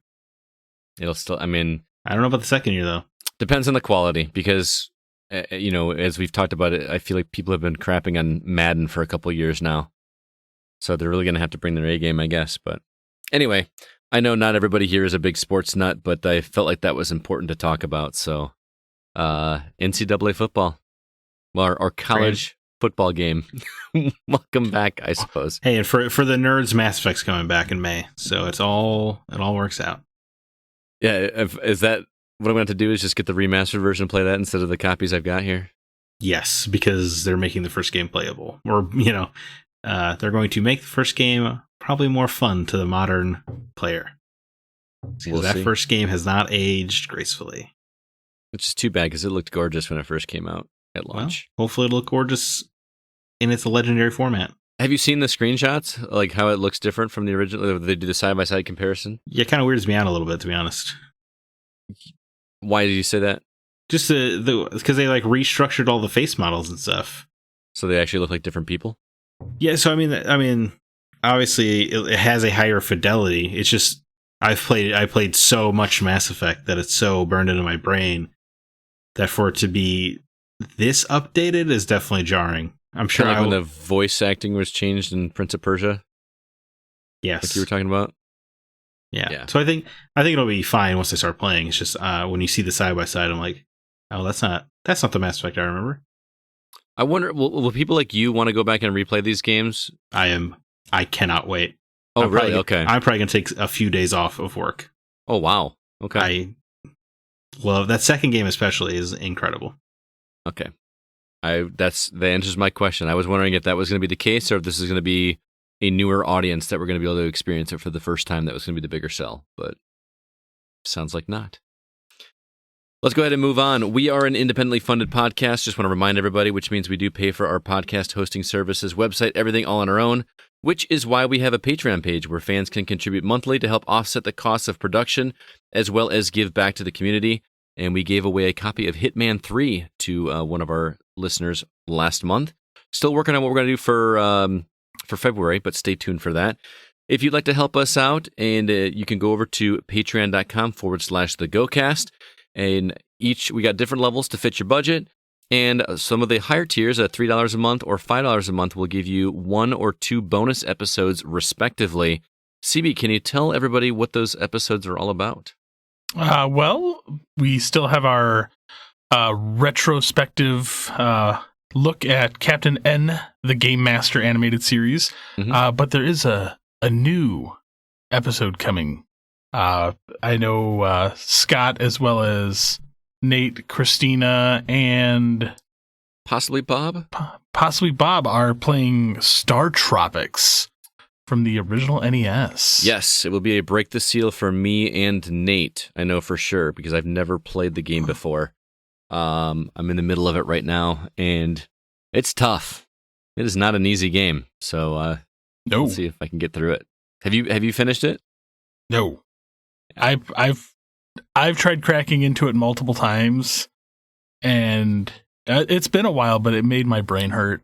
It'll still, I don't know about the second year, though. Depends on the quality, because, as we've talked about it, I feel like people have been crapping on Madden for a couple of years now. So they're really going to have to bring their A game, I guess. But anyway, I know not everybody here is a big sports nut, but I felt like that was important to talk about. So NCAA football, or college football game. Welcome back, I suppose. Hey, and for the nerds, Mass Effect's coming back in May. So it all works out. Yeah, is that what I'm going to do? Is just get the remastered version and play that instead of the copies I've got here? Yes, because they're making the first game playable. Or, they're going to make the first game probably more fun to the modern player. Because that first game has not aged gracefully. Which is too bad, because it looked gorgeous when it first came out at launch. Well, hopefully it'll look gorgeous in its legendary format. Have you seen the screenshots? Like how it looks different from the original? They do the side-by-side comparison? Yeah, it kind of weirds me out a little bit, to be honest. Why did you say that? Just because they restructured all the face models and stuff. So they actually look like different people? Yeah, so I mean, obviously it has a higher fidelity. It's just I played so much Mass Effect that it's so burned into my brain that for it to be this updated is definitely jarring. I'm sure when the voice acting was changed in Prince of Persia. Yes. Like you were talking about? Yeah. So I think it'll be fine once I start playing. It's just when you see the side by side, I'm like, oh, that's not the Mass Effect I remember. I wonder, will people like you want to go back and replay these games? I cannot wait. Oh, really? Okay. I'm probably gonna take a few days off of work. Oh, wow. Okay. I love that second game, especially, is incredible. Okay. That answers my question. I was wondering if that was going to be the case, or if this is going to be a newer audience that we're going to be able to experience it for the first time. That was going to be the bigger sell, but sounds like not. Let's go ahead and move on. We are an independently funded podcast. Just want to remind everybody, which means we do pay for our podcast hosting services, website, everything all on our own, which is why we have a Patreon page where fans can contribute monthly to help offset the costs of production, as well as give back to the community. And we gave away a copy of Hitman 3 to one of our listeners last month. Still working on what we're going to do for February, but stay tuned for that. If you'd like to help us out, and you can go over to patreon.com/thegocast. And we got different levels to fit your budget. And some of the higher tiers at $3 a month or $5 a month will give you 1 or 2 bonus episodes, respectively. CB, can you tell everybody what those episodes are all about? Well, we still have our retrospective look at Captain N, the Game Master animated series. Mm-hmm. But there is a new episode coming. I know Scott, as well as Nate, Christina, and possibly Bob. Possibly Bob are playing Star Tropics from the original NES. Yes, it will be a break the seal for me and Nate. I know for sure because I've never played the game before. I'm in the middle of it right now, and it's tough. It is not an easy game, so no. Let's see if I can get through it. Have you finished it? No. I've tried cracking into it multiple times, and it's been a while, but it made my brain hurt.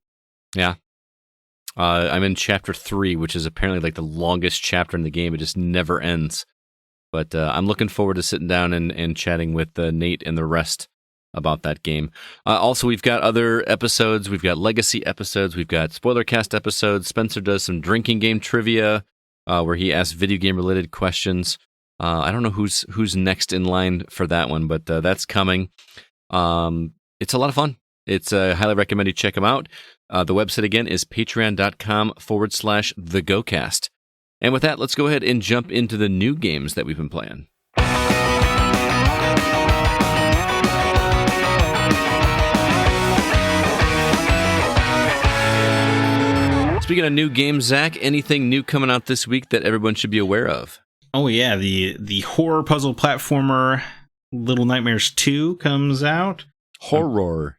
Yeah. I'm in chapter 3, which is apparently like the longest chapter in the game. It just never ends. But I'm looking forward to sitting down and chatting with Nate and the rest about that game. Also, we've got other episodes. We've got legacy episodes. We've got spoiler cast episodes. Spencer does some drinking game trivia where he asks video game related questions. I don't know who's next in line for that one, but that's coming. It's a lot of fun. It's highly recommend you check them out. The website again is patreon.com/thegocast. And with that, let's go ahead and jump into the new games that we've been playing. Speaking of new games, Zach, anything new coming out this week that everyone should be aware of? Oh yeah, the horror puzzle platformer Little Nightmares 2 comes out. Horror.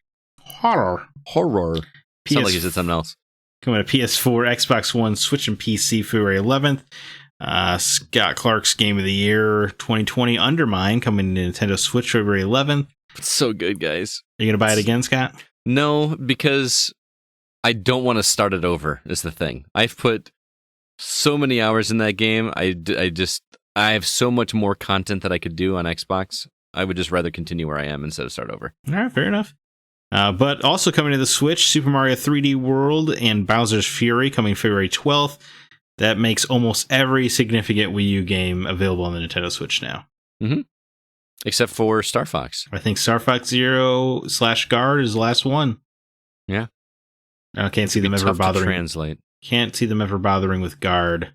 Sounds like you said something else. Coming to PS4, Xbox One, Switch, and PC February 11th. Scott Clark's Game of the Year 2020, Undermine, coming to Nintendo Switch February 11th. It's so good, guys. Are you going to buy it again, Scott? No, because I don't want to start it over, is the thing. I've put so many hours in that game. I have so much more content that I could do on Xbox. I would just rather continue where I am instead of start over. All right, fair enough. But also coming to the Switch, Super Mario 3D World and Bowser's Fury coming February 12th. That makes almost every significant Wii U game available on the Nintendo Switch now. Mm-hmm. Except for Star Fox. I think Star Fox Zero / Guard is the last one. Yeah. I can't see them ever bothering. Translate. Can't see them ever bothering with Guard.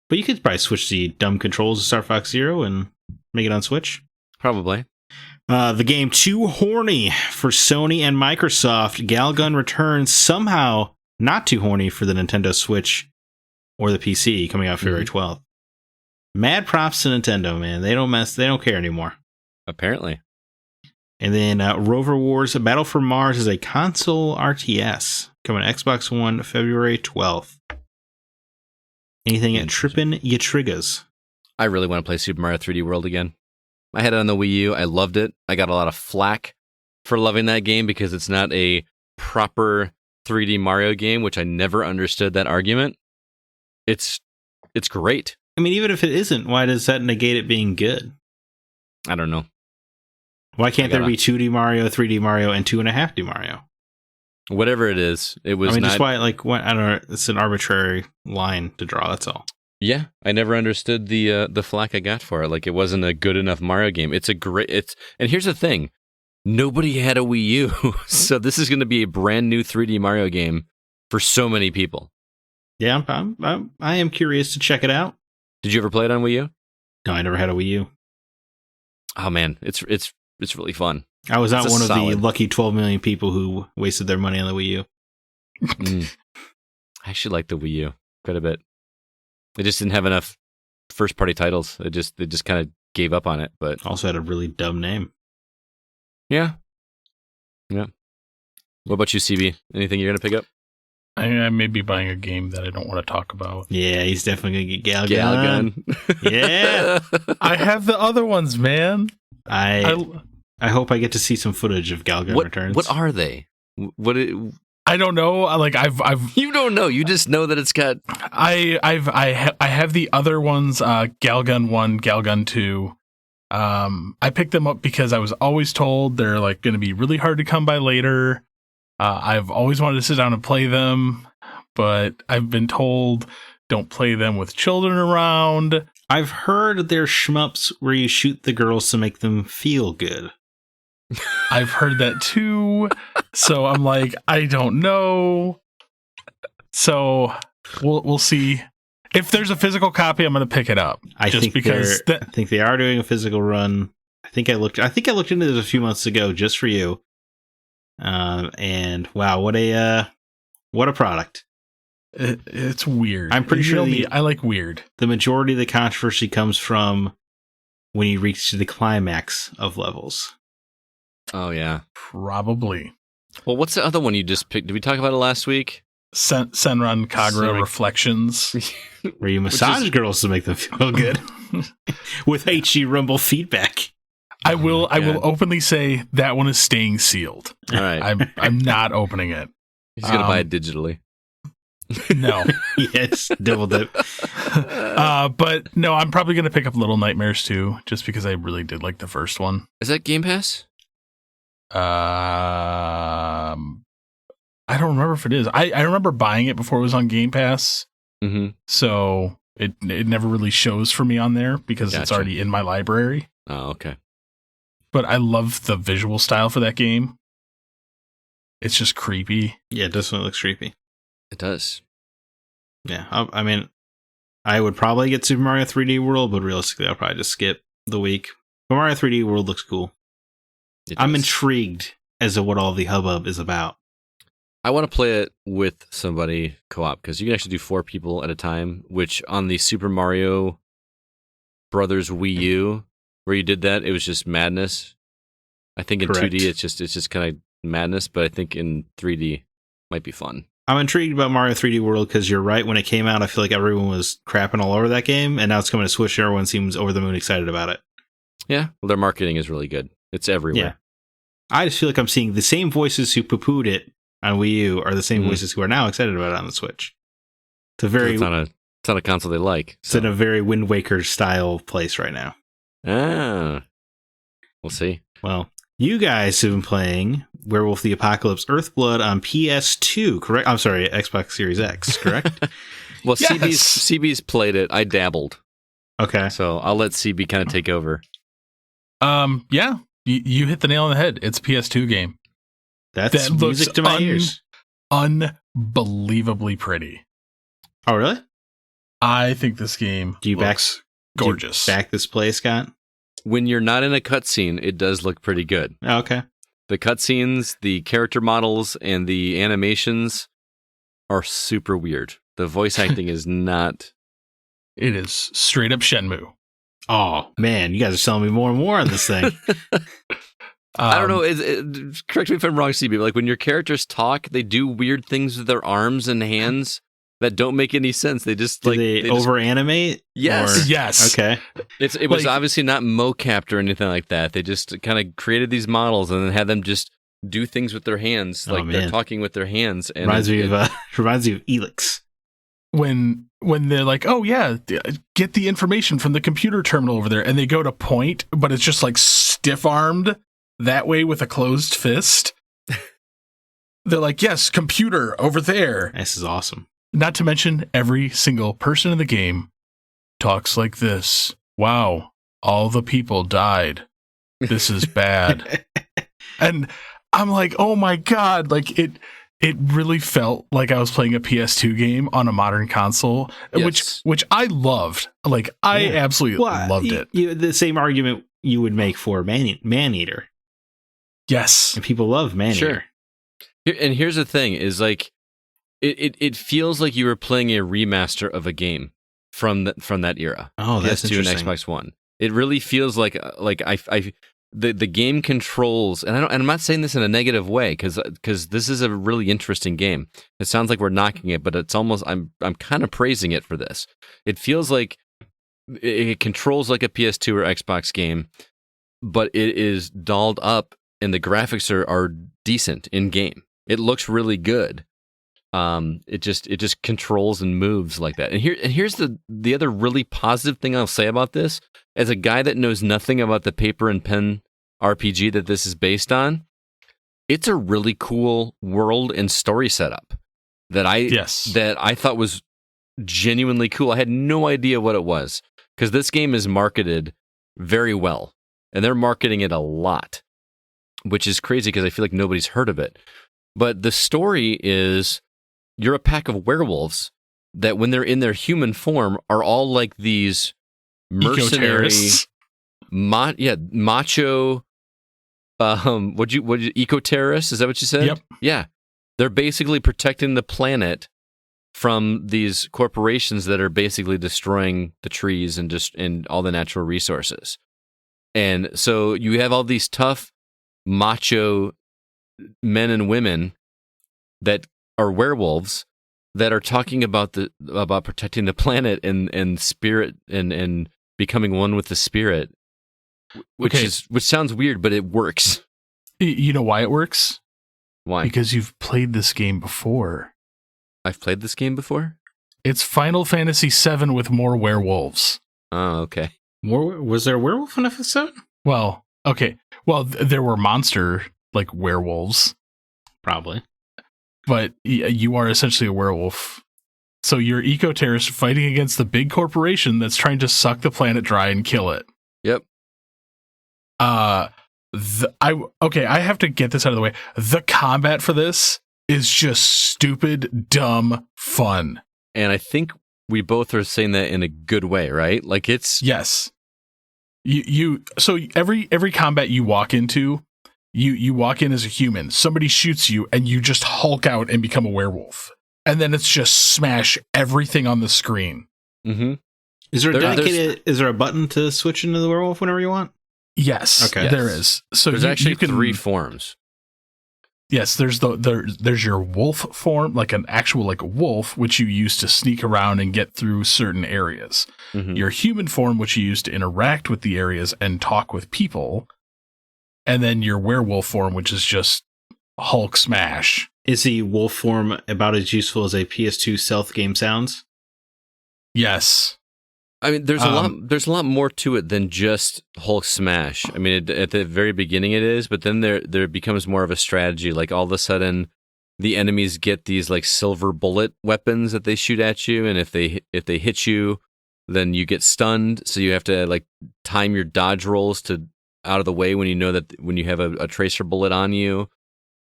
But you could probably switch the dumb controls to Star Fox Zero and make it on Switch. Probably. The game Too Horny for Sony and Microsoft. Galgun returns somehow not too horny for the Nintendo Switch or the PC coming out February 12th. Mad props to Nintendo, man. They don't care anymore. Apparently. And then Rover Wars Battle for Mars is a console RTS coming to Xbox One February 12th. Anything at trippin' ya triggers? I really want to play Super Mario 3D World again. I had it on the Wii U. I loved it. I got a lot of flack for loving that game because it's not a proper 3D Mario game, which I never understood that argument. It's great. I mean, even if it isn't, why does that negate it being good? I don't know. Why can't there be 2D Mario, 3D Mario, and 2.5D Mario? Whatever it is, it was just why, I don't know, it's an arbitrary line to draw, that's all. Yeah, I never understood the flack I got for it. Like, it wasn't a good enough Mario game. And here's the thing. Nobody had a Wii U, so this is going to be a brand new 3D Mario game for so many people. Yeah, I am curious to check it out. Did you ever play it on Wii U? No, I never had a Wii U. Oh man, it's really fun. I was not one of the lucky 12 million people who wasted their money on the Wii U. I actually like the Wii U quite a bit. It just didn't have enough first-party titles. They just kind of gave up on it. But also had a really dumb name. Yeah. What about you, CB? Anything you're gonna pick up? I may be buying a game that I don't want to talk about. Yeah, he's definitely gonna get Galgun. Yeah, I have the other ones, man. I hope I get to see some footage of Galgun Returns. What are they? I don't know. Like I've You don't know. You just know that it's got. I have the other ones. Galgun 1, Galgun 2. I picked them up because I was always told they're like going to be really hard to come by later. I've always wanted to sit down and play them, but I've been told don't play them with children around. I've heard they're shmups where you shoot the girls to make them feel good. I've heard that too. So I'm like, I don't know. So we'll see. If there's a physical copy, I'm going to pick it up. I think they are doing a physical run. I think I looked into this a few months ago just for you. And wow, what a product. It's weird. I'm pretty sure I like weird. The majority of the controversy comes from when you reach the climax of levels. Oh yeah, probably. Well, what's the other one you just picked? Did we talk about it last week? Senran Kagura Reflections, where you massage girls to make them feel good with HD Rumble feedback. I will openly say that one is staying sealed. All right, I'm not opening it. He's gonna buy it digitally. No. Yes, double dip. But no, I'm probably gonna pick up Little Nightmares too, just because I really did like the first one. Is that Game Pass? I don't remember if it is. I remember buying it before it was on Game Pass. Mm-hmm. So it never really shows for me on there because It's already in my library. Oh, okay. But I love the visual style for that game. It's just creepy. Yeah, it definitely looks creepy. It does. Yeah, I mean, I would probably get Super Mario 3D World, but realistically, I'll probably just skip the week. But Mario 3D World looks cool. I'm intrigued as to what all the hubbub is about. I want to play it with somebody co-op because you can actually do 4 people at a time, which on the Super Mario Brothers Wii U, where you did that, it was just madness. I think in Correct. 2D, it's just kind of madness, but I think in 3D might be fun. I'm intrigued about Mario 3D World because you're right. When it came out, I feel like everyone was crapping all over that game, and now it's coming to Switch, and everyone seems over the moon excited about it. Yeah, well, their marketing is really good. It's everywhere. Yeah. I just feel like I'm seeing the same voices who poo-pooed it on Wii U are the same voices who are now excited about it on the Switch. It's not a console they like. It's in a very Wind Waker style place right now. Ah, we'll see. Well, you guys have been playing Werewolf the Apocalypse Earthblood on PS2, correct? I'm sorry, Xbox Series X, correct? Well, Yes! CB's played it. I dabbled. Okay. So I'll let CB kind of take over. Yeah, you hit the nail on the head. It's a PS2 game. That's music to my ears. Unbelievably pretty. Oh, really? I think this game looks gorgeous. Do you back this play, Scott? When you're not in a cutscene, it does look pretty good. Oh, okay. The cutscenes, the character models, and the animations are super weird. The voice acting is not. It is straight up Shenmue. Oh, man, you guys are selling me more and more on this thing. I don't know. Correct me if I'm wrong, CB, but like when your characters talk, they do weird things with their arms and hands that don't make any sense. They just they over animate. Yes, yes. Okay. It was obviously not mocapped or anything like that. They just kind of created these models and then had them just do things with their hands, like they're talking with their hands. And reminds me of Elix. When they're like, oh yeah, get the information from the computer terminal over there, and they go to point, but it's just like stiff armed that way with a closed fist. They're like, yes, computer over there. This is awesome. Not to mention, every single person in the game talks like this. Wow, all the people died. This is bad. And I'm like, oh my God, like it really felt like I was playing a PS2 game on a modern console, Yes. which I loved. Like, I absolutely loved it. The same argument you would make for Maneater. Yes. And people love Maneater. And here's the thing: is like, it feels like you were playing a remaster of a game from that era. Oh, that's PS2 interesting. and Xbox One. It really feels like the game controls, and I'm not saying this in a negative way because this is a really interesting game. It sounds like we're knocking it, but it's almost I'm kind of praising it for this. It feels like it controls like a PS2 or Xbox game, but it is dolled up, and the graphics are decent in game. It looks really good. It just controls and moves like that. And here's the other really positive thing I'll say about this. As a guy that knows nothing about the paper and pen RPG that this is based on, it's a really cool world and story setup that I thought was genuinely cool. I had no idea what it was because this game is marketed very well, and they're marketing it a lot, which is crazy because I feel like nobody's heard of it. But the story is you're a pack of werewolves that when they're in their human form are all like these mercenary macho eco-terrorists, is that what you said? Yep. Yeah. They're basically protecting the planet from these corporations that are basically destroying the trees and all the natural resources. And so you have all these tough macho men and women that are werewolves that are talking about protecting the planet and spirit and becoming one with the spirit, which sounds weird, but it works. You know why it works? Why? Because you've played this game before. I've played this game before? It's Final Fantasy VII with more werewolves. Oh, okay. Was there a werewolf in FF7? Well, okay. Well, there were monster, like, werewolves. Probably. But you are essentially a werewolf. So you're eco-terrorist fighting against the big corporation that's trying to suck the planet dry and kill it. Yep. I have to get this out of the way. The combat for this is just stupid, dumb fun. And I think we both are saying that in a good way, right? Like it's yes. So every combat you walk into, you walk in as a human. Somebody shoots you, and you just hulk out and become a werewolf. And then it's just smash everything on the screen. Mm-hmm. Is there is there a button to switch into the werewolf whenever you want? Yes. Okay. There is. So there's actually three forms. Yes, there's your wolf form, like an actual like wolf, which you use to sneak around and get through certain areas. Mm-hmm. Your human form, which you use to interact with the areas and talk with people. And then your werewolf form, which is just Hulk smash. Is the wolf form about as useful as a PS2 stealth game sounds? Yes. I mean, there's a lot more to it than just Hulk smash. I mean, at the very beginning it is, but then there becomes more of a strategy. Like all of a sudden, the enemies get these like silver bullet weapons that they shoot at you, and if they hit you, then you get stunned. So you have to like time your dodge rolls to out of the way when you know that when you have a tracer bullet on you.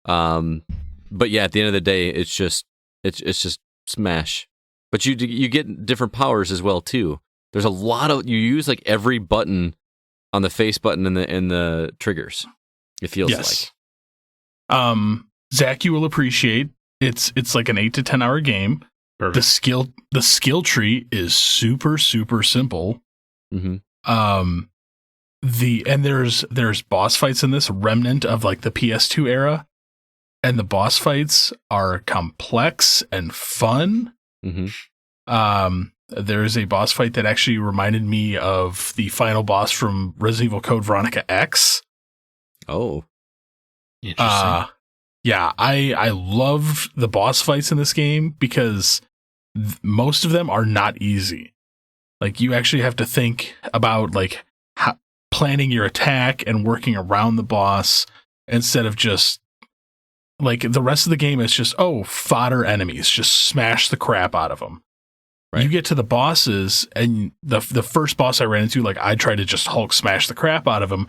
But yeah, at the end of the day, it's just smash. But you get different powers as well too. There's a lot of you use like every button on the face button in the triggers. It feels like. Zack, you will appreciate it's like an 8 to 10 hour game. Perfect. The skill tree is super super simple. Mm-hmm. There's boss fights in this remnant of like the PS2 era, and the boss fights are complex and fun. Mm-hmm. There's a boss fight that actually reminded me of the final boss from Resident Evil Code Veronica X. Oh, interesting. Yeah, I love the boss fights in this game because most of them are not easy. Like you actually have to think about like planning your attack and working around the boss instead of just like the rest of the game is just, fodder enemies, just smash the crap out of them. Right. You get to the bosses, and the first boss I ran into, like I tried to just Hulk smash the crap out of him,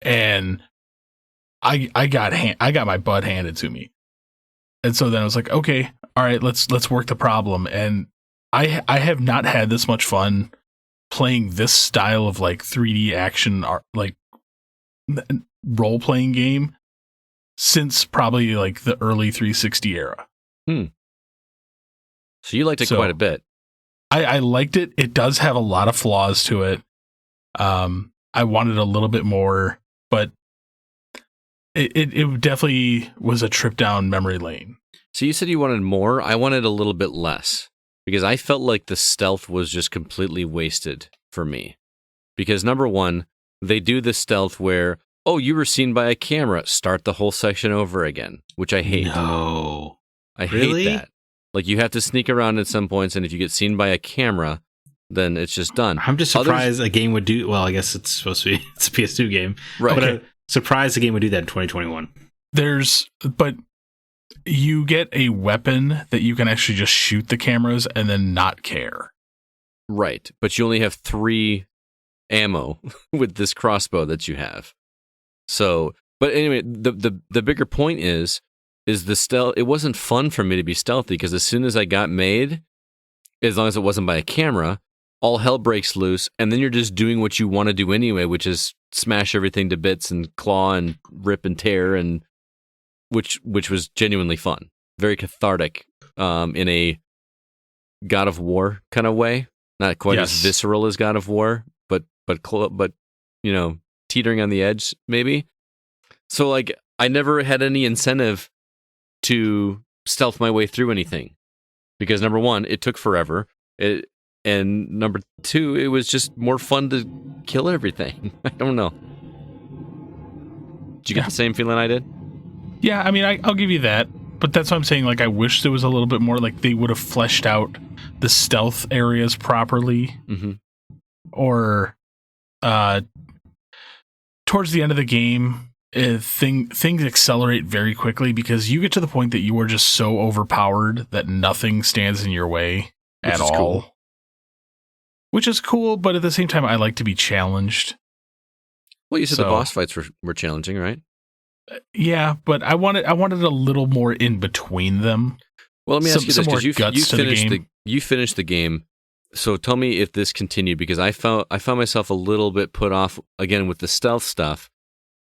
and I got my butt handed to me. And so then I was like, okay, all right, let's work the problem. And I have not had this much fun playing this style of like 3D action like role playing game since probably like the early 360 era. So you liked it quite a bit. I liked it. It does have a lot of flaws to it. I wanted a little bit more, but it definitely was a trip down memory lane. So you said you wanted more. I wanted a little bit less because I felt like the stealth was just completely wasted for me. Because number one, they do the stealth where, you were seen by a camera, start the whole section over again, which I hate. No. I hate that. Like, you have to sneak around at some points, and if you get seen by a camera, then it's just done. I'm just surprised a game would do... Well, I guess it's supposed to be... It's a PS2 game. Right. But I'm surprised the game would do that in 2021. But you get a weapon that you can actually just shoot the cameras and then not care. Right. But you only have 3 ammo with this crossbow that you have. So... But anyway, the bigger point is the stealth. It wasn't fun for me to be stealthy because as soon as I got made, as long as it wasn't by a camera, all hell breaks loose, and then you're just doing what you want to do anyway, which is smash everything to bits and claw and rip and tear, and which was genuinely fun, very cathartic, in a God of War kind of way. Not quite as visceral as God of War, but you know, teetering on the edge maybe. So like I never had any incentive to stealth my way through anything because number one, it took forever. And number two, it was just more fun to kill everything. I don't know. Did you get the same feeling I did? Yeah, I mean, I'll give you that. But that's what I'm saying. Like, I wish there was a little bit more. Like, they would have fleshed out the stealth areas properly. Mm-hmm. Or towards the end of the game, things accelerate very quickly because you get to the point that you are just so overpowered that nothing stands in your way at all. Cool. Which is cool, but at the same time, I like to be challenged. Well, you said the boss fights were challenging, right? Yeah, but I wanted a little more in between them. Well, let me ask you this, because you finished the game. So tell me if this continued, because I found myself a little bit put off again with the stealth stuff.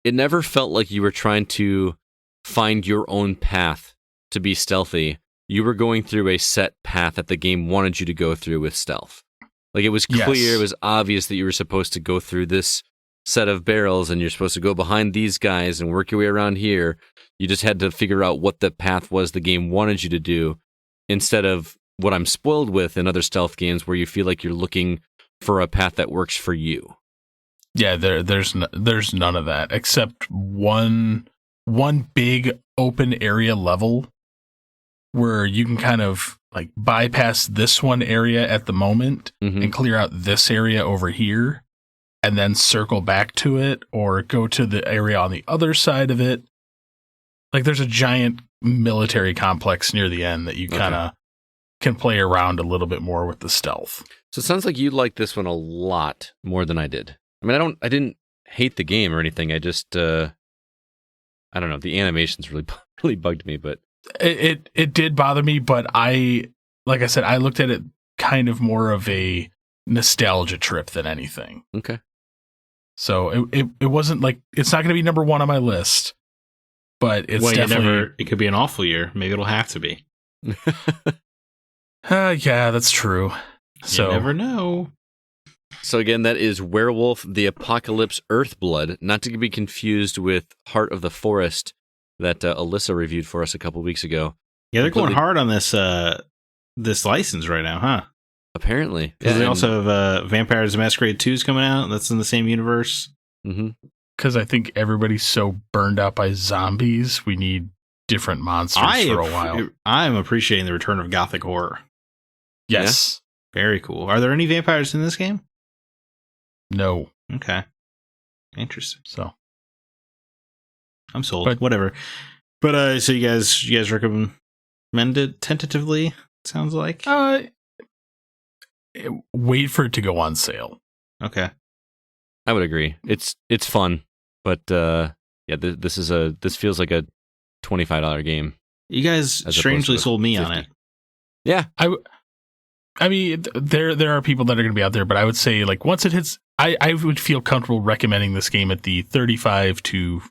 It never felt like you were trying to find your own path to be stealthy. You were going through a set path that the game wanted you to go through with stealth. Like, it was clear, It was obvious that you were supposed to go through this set of barrels and you're supposed to go behind these guys and work your way around here. You just had to figure out what the path was the game wanted you to do, instead of what I'm spoiled with in other stealth games where you feel like you're looking for a path that works for you. Yeah, there's none of that except one big open area level where you can kind of like bypass this one area at the moment and clear out this area over here and then circle back to it or go to the area on the other side of it. Like, there's a giant military complex near the end that you kind of can play around a little bit more with the stealth. So it sounds like you liked this one a lot more than I did. I mean, I didn't hate the game or anything. I just, I don't know. The animations really bugged me, but it did bother me. But like I said, I looked at it kind of more of a nostalgia trip than anything. Okay. So it wasn't like, it's not going to be number one on my list, but it's definitely. It could be an awful year. Maybe it'll have to be. Yeah, that's true. You never know. So again, that is Werewolf, the Apocalypse, Earthblood, not to be confused with Heart of the Forest that Alyssa reviewed for us a couple weeks ago. Yeah, they're going hard on this license right now, huh? Apparently. Because they also have Vampires the Masquerade 2 is coming out. That's in the same universe. Because I think everybody's so burned out by zombies, we need different monsters for a while. I'm appreciating the return of gothic horror. Yes. Yeah? Very cool. Are there any vampires in this game? No. Okay. Interesting. So I'm sold. But whatever. But so you guys recommend it tentatively? Sounds like. Wait for it to go on sale. Okay. I would agree. It's fun, but this feels like a $25 game. You guys strangely sold me 50. on it. Yeah, I mean, there are people that are going to be out there, but I would say like once it hits, I would feel comfortable recommending this game at the $35 to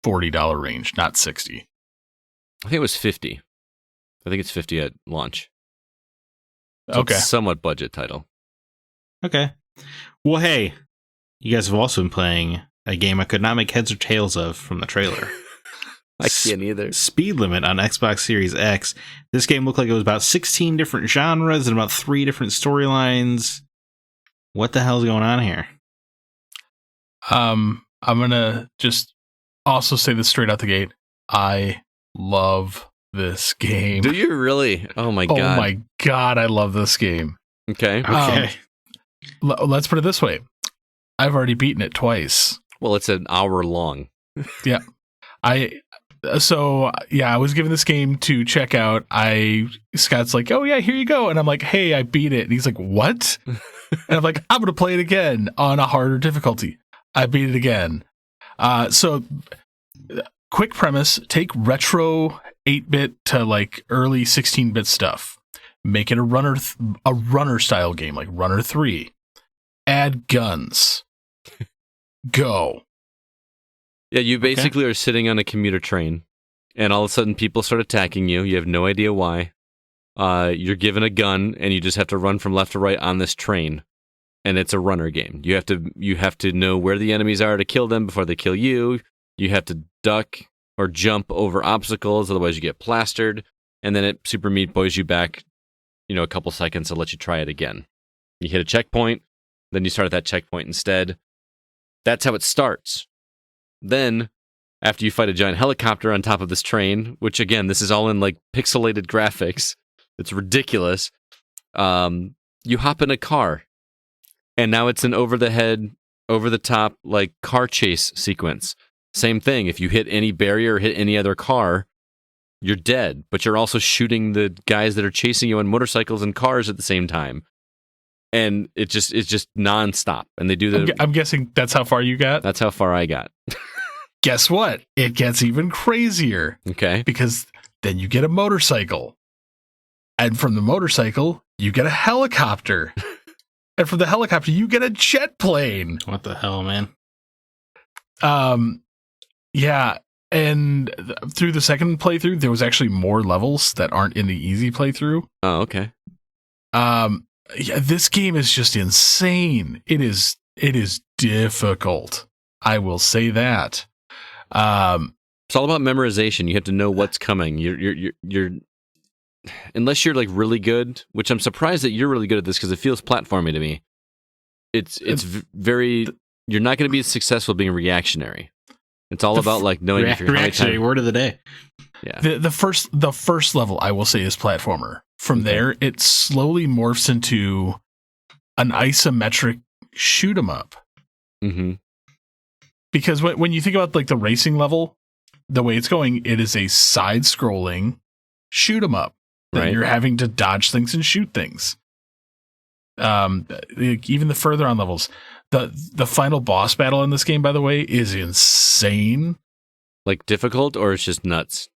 $40 range, not $60. I think it was 50. I think it's 50 at launch. So Okay, it's a somewhat budget title. Okay. Well, hey, you guys have also been playing a game I could not make heads or tails of from the trailer. I can't either. Speed Limit on Xbox Series X. This game looked like it was about 16 different genres and about 3 different storylines. What the hell's going on here? I'm gonna just also say this straight out the gate. I love this game. Do you really? Oh my god! Oh my god! I love this game. Okay. Let's put it this way. I've already beaten it twice. Well, it's an hour long. Yeah. I was given this game to check out. Scott's like, oh yeah, here you go. And I'm like, hey, I beat it. And he's like, what? And I'm like, I'm going to play it again on a harder difficulty. I beat it again. So quick premise, take retro 8-bit to like early 16-bit stuff. Make it a runner style game like Runner 3. Add guns. Go. Yeah, you basically are sitting on a commuter train, and all of a sudden people start attacking you. You have no idea why. You're given a gun, and you just have to run from left to right on this train. And it's a runner game. You have to know where the enemies are to kill them before they kill you. You have to duck or jump over obstacles, otherwise you get plastered. And then it Super Meat Boys you back, a couple seconds to let you try it again. You hit a checkpoint, then you start at that checkpoint instead. That's how it starts. Then, after you fight a giant helicopter on top of this train, which again, this is all in like pixelated graphics, it's ridiculous. You hop in a car, and now it's an over-the-head, over-the-top like car chase sequence. Same thing. If you hit any barrier or hit any other car, you're dead. But you're also shooting the guys that are chasing you on motorcycles and cars at the same time. And it's just nonstop. And they do the. I'm guessing that's how far you got. That's how far I got. Guess what? It gets even crazier. Okay. Because then you get a motorcycle. And from the motorcycle, you get a helicopter. And from the helicopter, you get a jet plane. What the hell, man? Yeah. And through the second playthrough, there was actually more levels that aren't in the easy playthrough. Oh, okay. Yeah, this game is just insane. It is difficult. I will say that. It's all about memorization. You have to know what's coming. You're unless you're like really good, which I'm surprised that you're really good at this because it feels platformy to me. It's very. You're not going to be successful being reactionary. It's all about like knowing if you're reactionary word of the day. Yeah. The first level I will say is platformer. From there, it slowly morphs into an isometric shoot 'em up. Mm-hmm. Because when you think about like the racing level, the way it's going, it is a side-scrolling shoot 'em up. That you're having to dodge things and shoot things. Even the further on levels, the final boss battle in this game, by the way, is insane. Like difficult, or it's just nuts?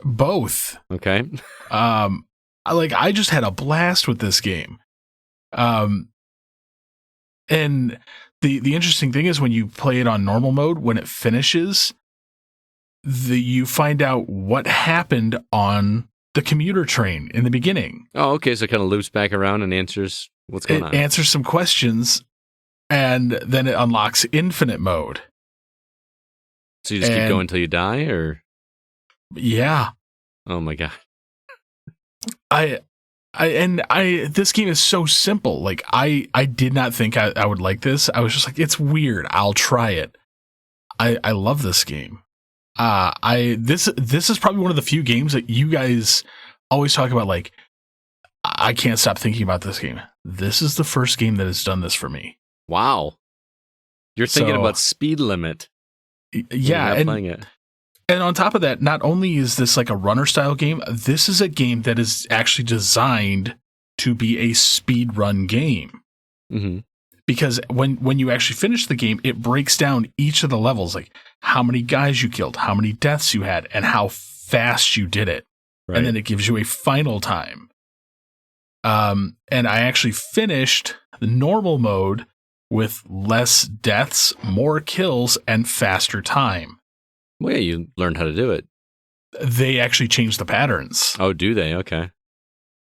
Both. Okay. I just had a blast with this game. And the interesting thing is when you play it on normal mode, when it finishes, you find out what happened on the commuter train in the beginning. Oh, okay. So it kind of loops back around and answers what's going on. It answers some questions, and then it unlocks infinite mode. So you just keep going until you die, or? Yeah. Oh my god. This game is so simple. Like I did not think I would like this. I was just like, it's weird. I'll try it. I love this game. This is probably one of the few games that you guys always talk about. Like, I can't stop thinking about this game. This is the first game that has done this for me. Wow. You're thinking about Speed Limit. Yeah. And playing it. And on top of that, not only is this like a runner style game, this is a game that is actually designed to be a speed run game. Mm-hmm. Because when you actually finish the game, it breaks down each of the levels, like how many guys you killed, how many deaths you had, and how fast you did it. Right. And then it gives you a final time. And I actually finished the normal mode with less deaths, more kills, and faster time. Well, yeah, you learned how to do it. They actually changed the patterns. Oh, do they? Okay.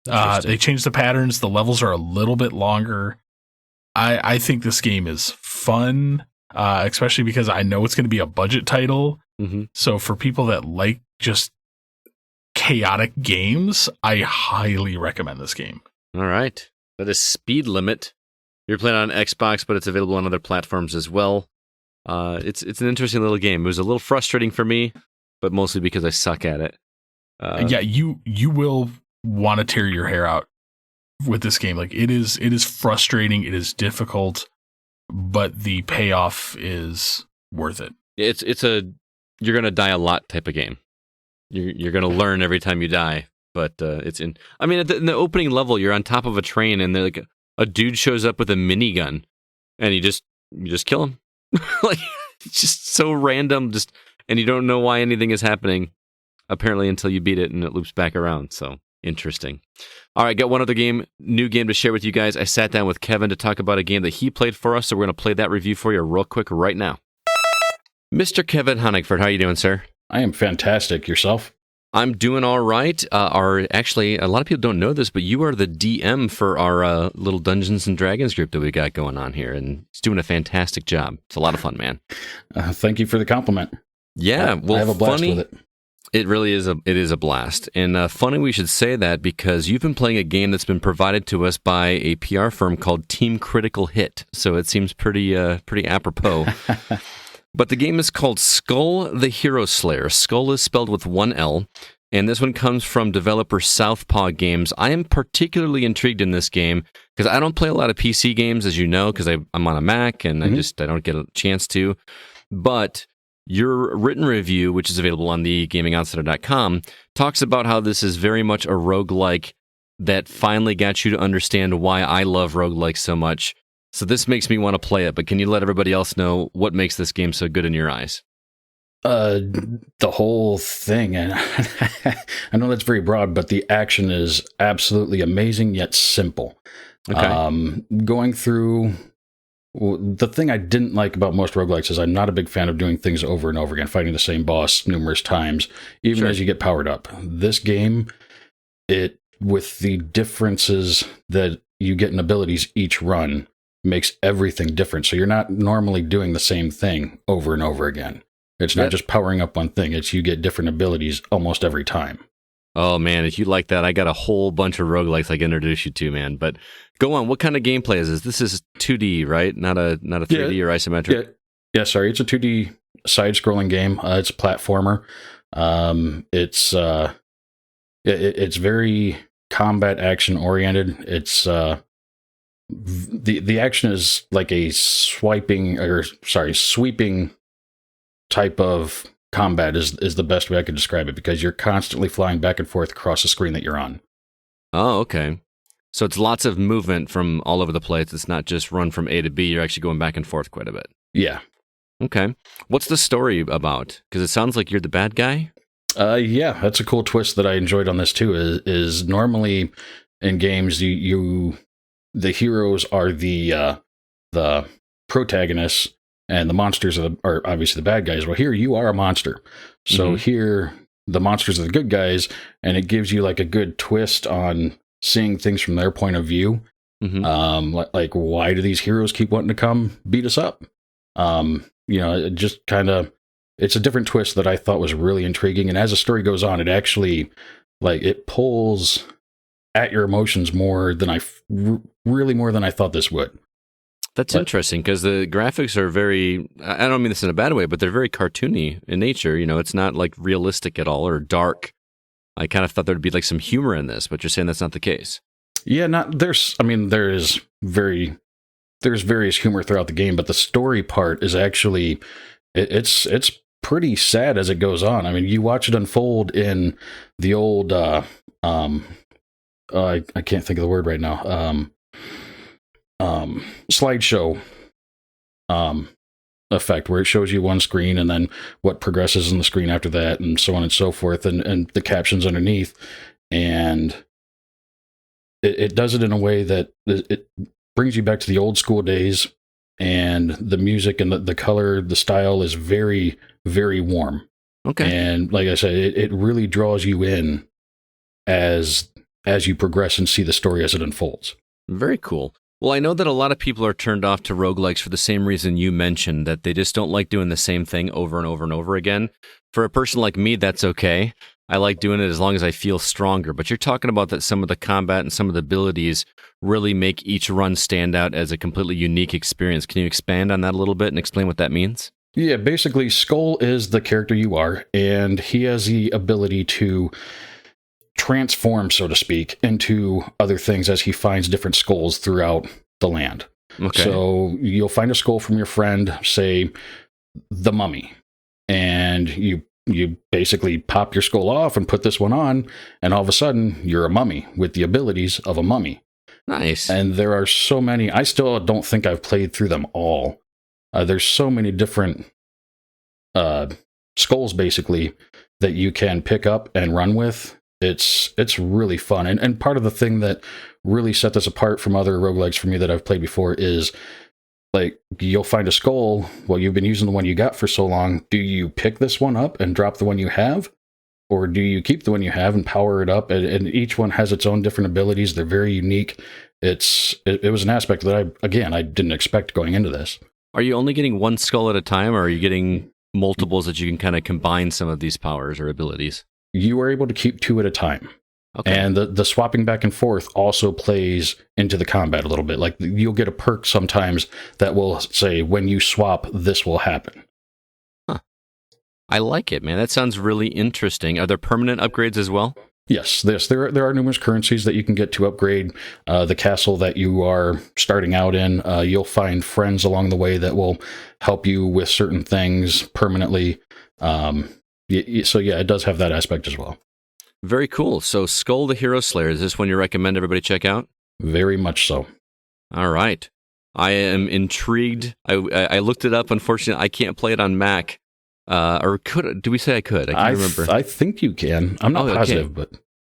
They changed the patterns. The levels are a little bit longer. I think this game is fun, especially because I know it's going to be a budget title. Mm-hmm. So for people that like just chaotic games, I highly recommend this game. All right. That is Speed Limit. You're playing on Xbox, but it's available on other platforms as well. It's an interesting little game. It was a little frustrating for me, but mostly because I suck at it. Yeah, you will want to tear your hair out with this game. Like it is frustrating, it is difficult, but the payoff is worth it. It's a you're gonna die a lot type of game. You're gonna learn every time you die, but it's in. I mean, in the opening level, you're on top of a train, and like a dude shows up with a minigun, and you just kill him. Like it's just so random, and you don't know why anything is happening. Apparently, until you beat it, and it loops back around. So. Interesting. All right, got one other new game to share with you guys. I sat down with Kevin to talk about a game that he played for us, so we're going to play that review for you real quick right now. Mr. Kevin Honigford, how are you doing, sir? I am fantastic. Yourself? I'm doing all right. Actually, a lot of people don't know this, but you are the DM for our little Dungeons and Dragons group that we got going on here, and it's doing a fantastic job. It's a lot of fun, man. Thank you for the compliment. Yeah, well, I have a blast with it. It really is a blast. And funny we should say that because you've been playing a game that's been provided to us by a PR firm called Team Critical Hit. So it seems pretty apropos. But the game is called Skul the Hero Slayer. Skul is spelled with one L. And this one comes from developer Southpaw Games. I am particularly intrigued in this game because I don't play a lot of PC games, as you know, because I'm on a Mac and I don't get a chance to. But your written review, which is available on the GamingOutsider.com, talks about how this is very much a roguelike that finally got you to understand why I love roguelikes so much. So this makes me want to play it, but can you let everybody else know what makes this game so good in your eyes? The whole thing, and I know that's very broad, but the action is absolutely amazing yet simple. Okay. Going through... the thing I didn't like about most roguelikes is I'm not a big fan of doing things over and over again, fighting the same boss numerous times, even as you get powered up. This game, with the differences that you get in abilities each run, makes everything different. So you're not normally doing the same thing over and over again. It's not just powering up one thing. It's you get different abilities almost every time. Oh, man, if you like that, I got a whole bunch of roguelikes I can introduce you to, man. But go on, what kind of gameplay is this? This is 2D, right? Not a 3D or isometric? Yeah, sorry. It's a 2D side-scrolling game. It's a platformer. It's very combat action-oriented. It's the action is like a sweeping type of combat is the best way I could describe it, because you're constantly flying back and forth across the screen that you're on. Oh, okay. So it's lots of movement from all over the place. It's not just run from A to B. You're actually going back and forth quite a bit. Yeah. Okay. What's the story about? Because it sounds like you're the bad guy. Yeah, that's a cool twist that I enjoyed on this too. Is normally in games the heroes are the protagonists and the monsters are obviously the bad guys. Well, here you are a monster, so here the monsters are the good guys, and it gives you like a good twist on seeing things from their point of view. Like why do these heroes keep wanting to come beat us up? It just kind of, it's a different twist that I thought was really intriguing. And as the story goes on, it actually, it pulls at your emotions more than I thought this would. That's interesting, because the graphics are very, I don't mean this in a bad way, but they're very cartoony in nature. You know, it's not like realistic at all or dark. I kind of thought there'd be like some humor in this, but you're saying that's not the case. Yeah, there's various humor throughout the game, but the story part is actually, it's pretty sad as it goes on. I mean, you watch it unfold in the old I can't think of the word right now. Slideshow effect, where it shows you one screen and then what progresses in the screen after that, and so on and so forth, and the captions underneath. And it does it in a way that it brings you back to the old school days, and the music and the color, the style is very, very warm. Okay. And like I said, it really draws you in as you progress and see the story as it unfolds. Very cool. Well, I know that a lot of people are turned off to roguelikes for the same reason you mentioned, that they just don't like doing the same thing over and over and over again. For a person like me, that's okay. I like doing it as long as I feel stronger. But you're talking about that some of the combat and some of the abilities really make each run stand out as a completely unique experience. Can you expand on that a little bit and explain what that means? Yeah, basically, Skul is the character you are, and he has the ability to transform, so to speak, into other things as he finds different skulls throughout the land. Okay. So you'll find a skull from your friend, say the mummy, and you basically pop your skull off and put this one on, and all of a sudden you're a mummy with the abilities of a mummy. Nice. And there are so many. I still don't think I've played through them all. There's so many different skulls, basically, that you can pick up and run with. It's really fun. And part of the thing that really set this apart from other roguelikes for me that I've played before is, like, you'll find a skull. Well, you've been using the one you got for so long. Do you pick this one up and drop the one you have? Or do you keep the one you have and power it up? And each one has its own different abilities. They're very unique. It was an aspect that I didn't expect going into this. Are you only getting one skull at a time, or are you getting multiples that you can kind of combine some of these powers or abilities? You are able to keep 2 at a time. Okay. And the swapping back and forth also plays into the combat a little bit. Like, you'll get a perk sometimes that will say, when you swap, this will happen. Huh. I like it, man. That sounds really interesting. Are there permanent upgrades as well? Yes, there are numerous currencies that you can get to upgrade the castle that you are starting out in. You'll find friends along the way that will help you with certain things permanently. So yeah, it does have that aspect as well. Very cool. So Skul the Hero Slayer, is this one you recommend everybody check out? Very much so. All right. I am intrigued. I looked it up. Unfortunately, I can't play it on Mac. Or could? Do we say I could? I can't remember. I think you can. I'm not positive, but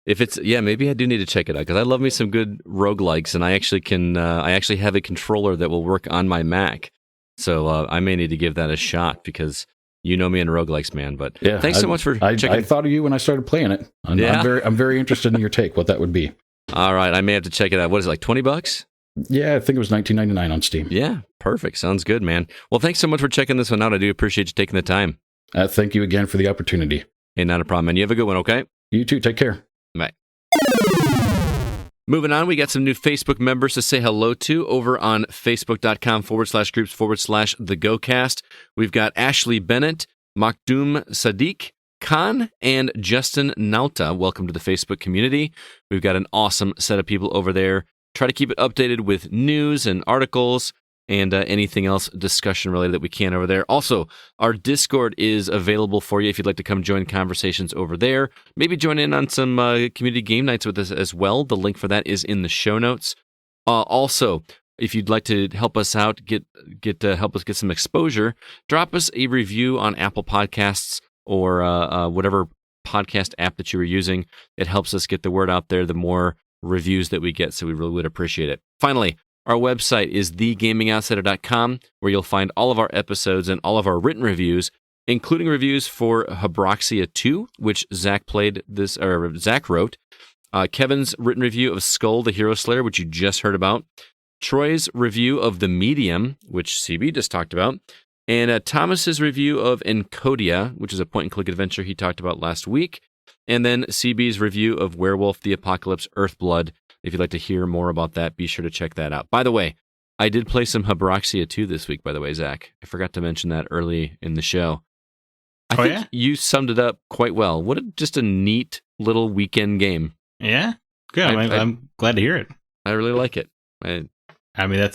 if it's, maybe I do need to check it out, because I love me some good roguelikes, and I actually can. I actually have a controller that will work on my Mac, so I may need to give that a shot, because you know me in roguelikes, man. But yeah, thanks so much for checking. I thought of you when I started playing it. I'm very interested in your take. What that would be. All right, I may have to check it out. What is it, like $20? Yeah, I think it was $19.99 on Steam. Yeah, perfect. Sounds good, man. Well, thanks so much for checking this one out. I do appreciate you taking the time. Thank you again for the opportunity. Hey, not a problem, man. You have a good one, okay? You too. Take care. Bye. Moving on, we got some new Facebook members to say hello to over on facebook.com/groups/TheGoCast. We've got Ashley Bennett, Makdoum Sadiq, Khan, and Justin Nauta. Welcome to the Facebook community. We've got an awesome set of people over there. Try to keep it updated with news and articles and anything else discussion related that we can over there. Also, our Discord is available for you if you'd like to come join conversations over there. Maybe join in on some community game nights with us as well. The link for that is in the show notes. Also, if you'd like to help us out, help us get some exposure, drop us a review on Apple Podcasts or whatever podcast app that you were using. It helps us get the word out there, the more reviews that we get, so we really would appreciate it. Finally, our website is thegamingoutsider.com, where you'll find all of our episodes and all of our written reviews, including reviews for Habroxia 2, which Zack wrote, Kevin's written review of Skul the Hero Slayer, which you just heard about, Troy's review of The Medium, which CB just talked about, and Thomas's review of Encodia, which is a point-and-click adventure he talked about last week, and then CB's review of Werewolf, the Apocalypse, Earthblood. If you'd like to hear more about that, be sure to check that out. By the way, I did play some Habroxia 2 this week, by the way, Zach. I forgot to mention that early in the show. I think you summed it up quite well. Just a neat little weekend game. Yeah? Good. I'm glad to hear it. I really like it. I mean,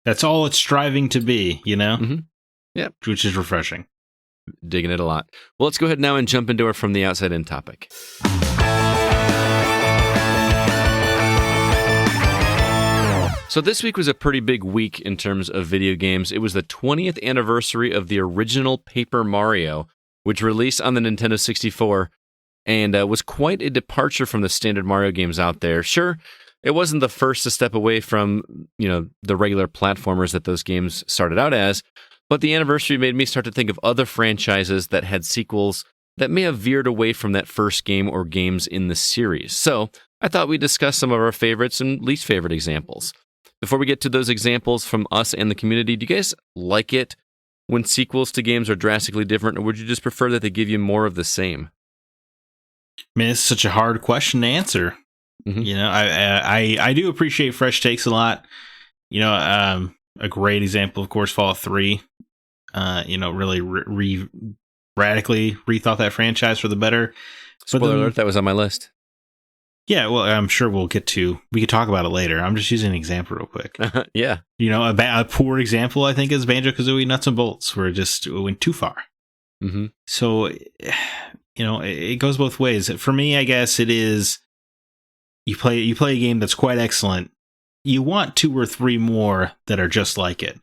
that's all it's striving to be, you know? Mm-hmm. Yeah. Which is refreshing. Digging it a lot. Well, let's go ahead now and jump into our From the Outside In topic. So this week was a pretty big week in terms of video games. It was the 20th anniversary of the original Paper Mario, which released on the Nintendo 64, and was quite a departure from the standard Mario games out there. Sure, it wasn't the first to step away from, the regular platformers that those games started out as, but the anniversary made me start to think of other franchises that had sequels that may have veered away from that first game or games in the series. So I thought we'd discuss some of our favorites and least favorite examples. Before we get to those examples from us and the community, do you guys like it when sequels to games are drastically different, or would you just prefer that they give you more of the same? Man, it's such a hard question to answer. Mm-hmm. I do appreciate fresh takes a lot. A great example, of course, Fallout 3. Really radically rethought that franchise for the better. Spoiler alert, that was on my list. Yeah, well, I'm sure we could talk about it later. I'm just using an example real quick. Yeah. A poor example, I think, is Banjo-Kazooie Nuts and Bolts, where it went too far. Mm-hmm. So, it goes both ways. For me, I guess it is, you play a game that's quite excellent. You want 2 or 3 more that are just like it.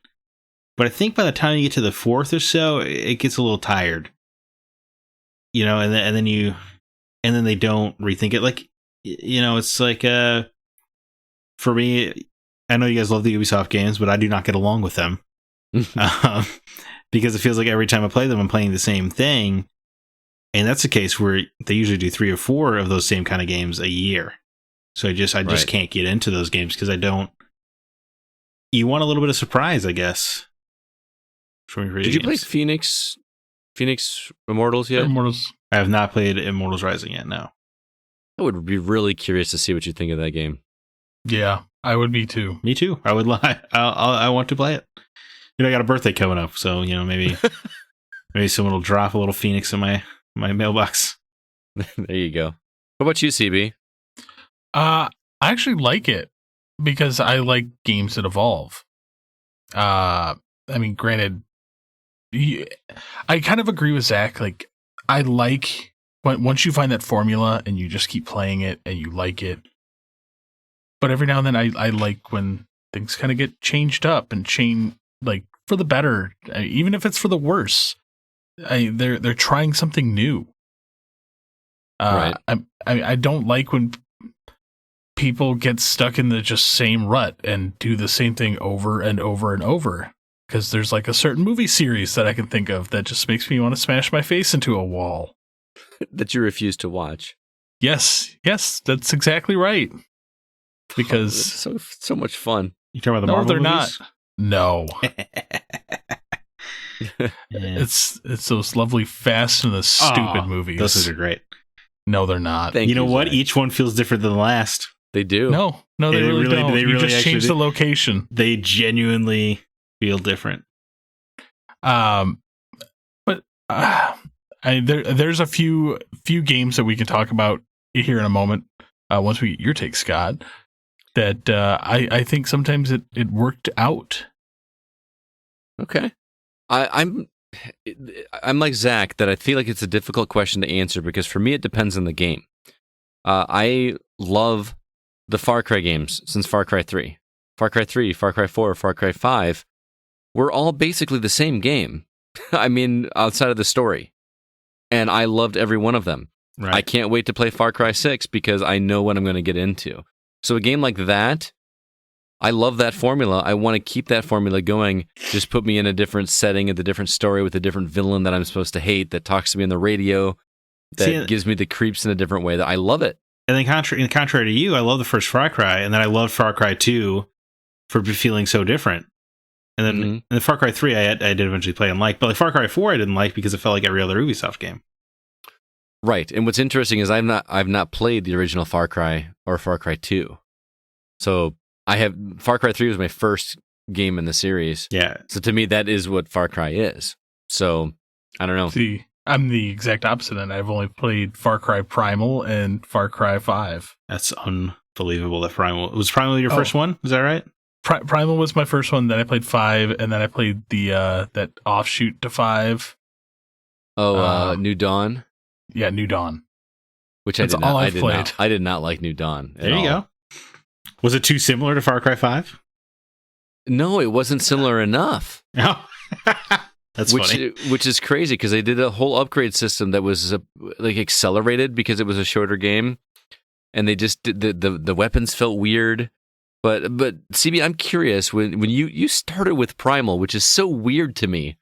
But I think by the time you get to the 4th or so, it gets a little tired. And then they don't rethink it. Like, it's like, for me, I know you guys love the Ubisoft games, but I do not get along with them. Because it feels like every time I play them, I'm playing the same thing. And that's the case where they usually do 3 or 4 of those same kind of games a year. So I just can't get into those games because you want a little bit of surprise, I guess. Did you play Phoenix Immortals yet? Immortals. I have not played Immortals Rising yet, no. I would be really curious to see what you think of that game. Yeah, I would be too. Me too. I would lie. I want to play it. I got a birthday coming up, so maybe someone will drop a little Phoenix in my mailbox. There you go. What about you, CB? I actually like it because I like games that evolve. Granted, I kind of agree with Zach. Like, I like once you find that formula and you just keep playing it and you like it. But every now and then I like when things kind of get changed up and change, like, for the better, even if it's for the worse. They're trying something new. Right. I don't like when people get stuck in the just same rut and do the same thing over and over and over. Because there's like a certain movie series that I can think of that just makes me want to smash my face into a wall. That you refuse to watch. Yes, that's exactly right. Because so much fun. You talking about the Marvel movies? No, they're not. Yeah. It's those lovely Fast and the Stupid movies. Those are great. No, they're not. You know what? Zach. Each one feels different than the last. They do. No, they really don't. You just change the location. They genuinely feel different. There's a few games that we can talk about here in a moment. Once we get your take, Scott, that I think sometimes it worked out. Okay, I'm like Zach, that I feel like it's a difficult question to answer because for me it depends on the game. I love the Far Cry games since Far Cry 3. Far Cry 3, Far Cry 4, Far Cry 5 were all basically the same game. Outside of the story. And I loved every one of them. Right. I can't wait to play Far Cry 6 because I know what I'm going to get into. So a game like that, I love that formula. I want to keep that formula going. Just put me in a different setting, a different story with a different villain that I'm supposed to hate, that talks to me on the radio, that gives me the creeps in a different way. That I love it. And then contrary to you, I love the first Far Cry, and then I loved Far Cry 2 for feeling so different. And then in the Far Cry 3, I did eventually play and like. But like Far Cry 4, I didn't like because it felt like every other Ubisoft game. Right. And what's interesting is I've not played the original Far Cry or Far Cry 2. So Far Cry 3 was my first game in the series. Yeah. So to me, that is what Far Cry is. So I don't know. See, I'm the exact opposite, and I've only played Far Cry Primal and Far Cry 5. That's unbelievable. That Primal was Primal your first one? Is that right? Primal was my first one. Then I played 5, and then I played the that offshoot to 5. New Dawn. Yeah, New Dawn. Which That's all I've played. I did not like New Dawn. There you go. Was it too similar to Far Cry 5? No, it wasn't similar enough. Oh. That's funny. Which is crazy because they did a whole upgrade system that was like accelerated because it was a shorter game, and they just did the weapons felt weird. But CB, I'm curious when you started with Primal, which is so weird to me.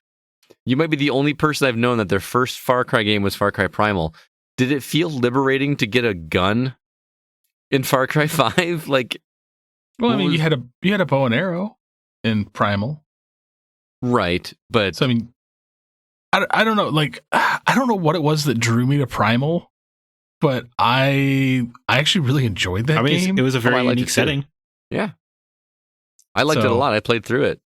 You might be the only person I've known that their first Far Cry game was Far Cry Primal. Did it feel liberating to get a gun in Far Cry 5? Like, well, I mean, you had a bow and arrow in Primal. Right, but so I mean, I don't know. Like, I don't know what it was that drew me to Primal, but I actually really enjoyed that game. It was a very unique setting. Yeah, I liked it a lot. I played through it.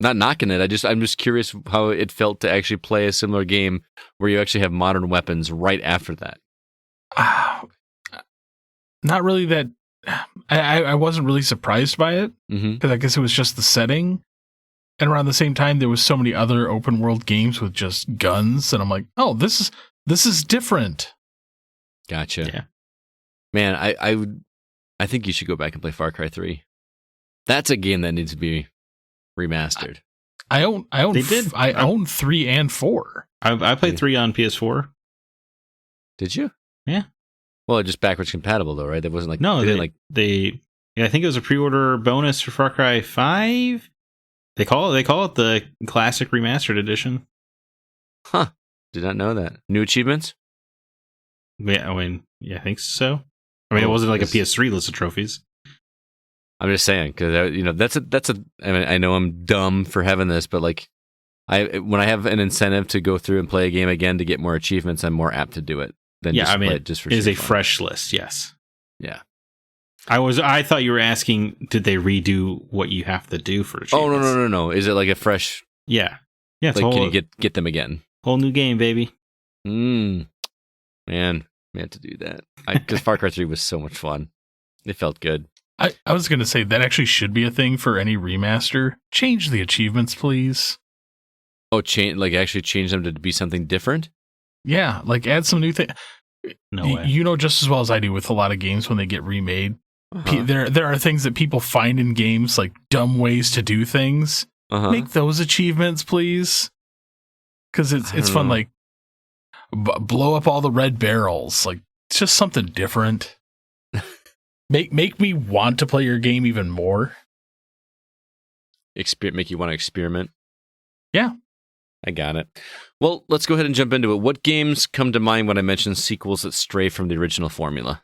Not knocking it. I'm just curious how it felt to actually play a similar game where you actually have modern weapons right after that. Not really that. I wasn't really surprised by it because I guess it was just the setting. And around the same time, there was so many other open world games with just guns, and I'm like, oh, this is different. Gotcha. Yeah. Man, I think you should go back and play Far Cry 3. That's a game that needs to be remastered. I own 3 and 4. I played 3 on PS4. Did you? Yeah. Well, just backwards compatible though, right? That wasn't like no. I think it was a pre-order bonus for Far Cry 5. They call it the Classic Remastered Edition. Huh. Did not know that. New achievements? Yeah, I think so. I mean, it wasn't like a PS3 list of trophies. I'm just saying because that's a. I mean, I know I'm dumb for having this, but like, when I have an incentive to go through and play a game again to get more achievements, I'm more apt to do it than just play it just for. It is a fun. fresh list. Yes. Yeah. I thought you were asking, did they redo what you have to do for achievements? Oh, no. Is it like a fresh... Yeah. Yeah. Like, can you get them again? Whole new game, baby. Man, we had to do that. Because Far Cry 3 was so much fun. It felt good. I was going to say, that actually should be a thing for any remaster. Change the achievements, please. Oh, actually change them to be something different? Yeah, like add some new thing. No way. You know just as well as I do with a lot of games when they get remade. There are things that people find in games, like dumb ways to do things. Make those achievements, please. Because it's fun, like blow up all the red barrels. Like, it's just something different. Make me want to play your game even more. Make you want to experiment. Yeah. I got it. Well, let's go ahead and jump into it. What games come to mind when I mention sequels that stray from the original formula?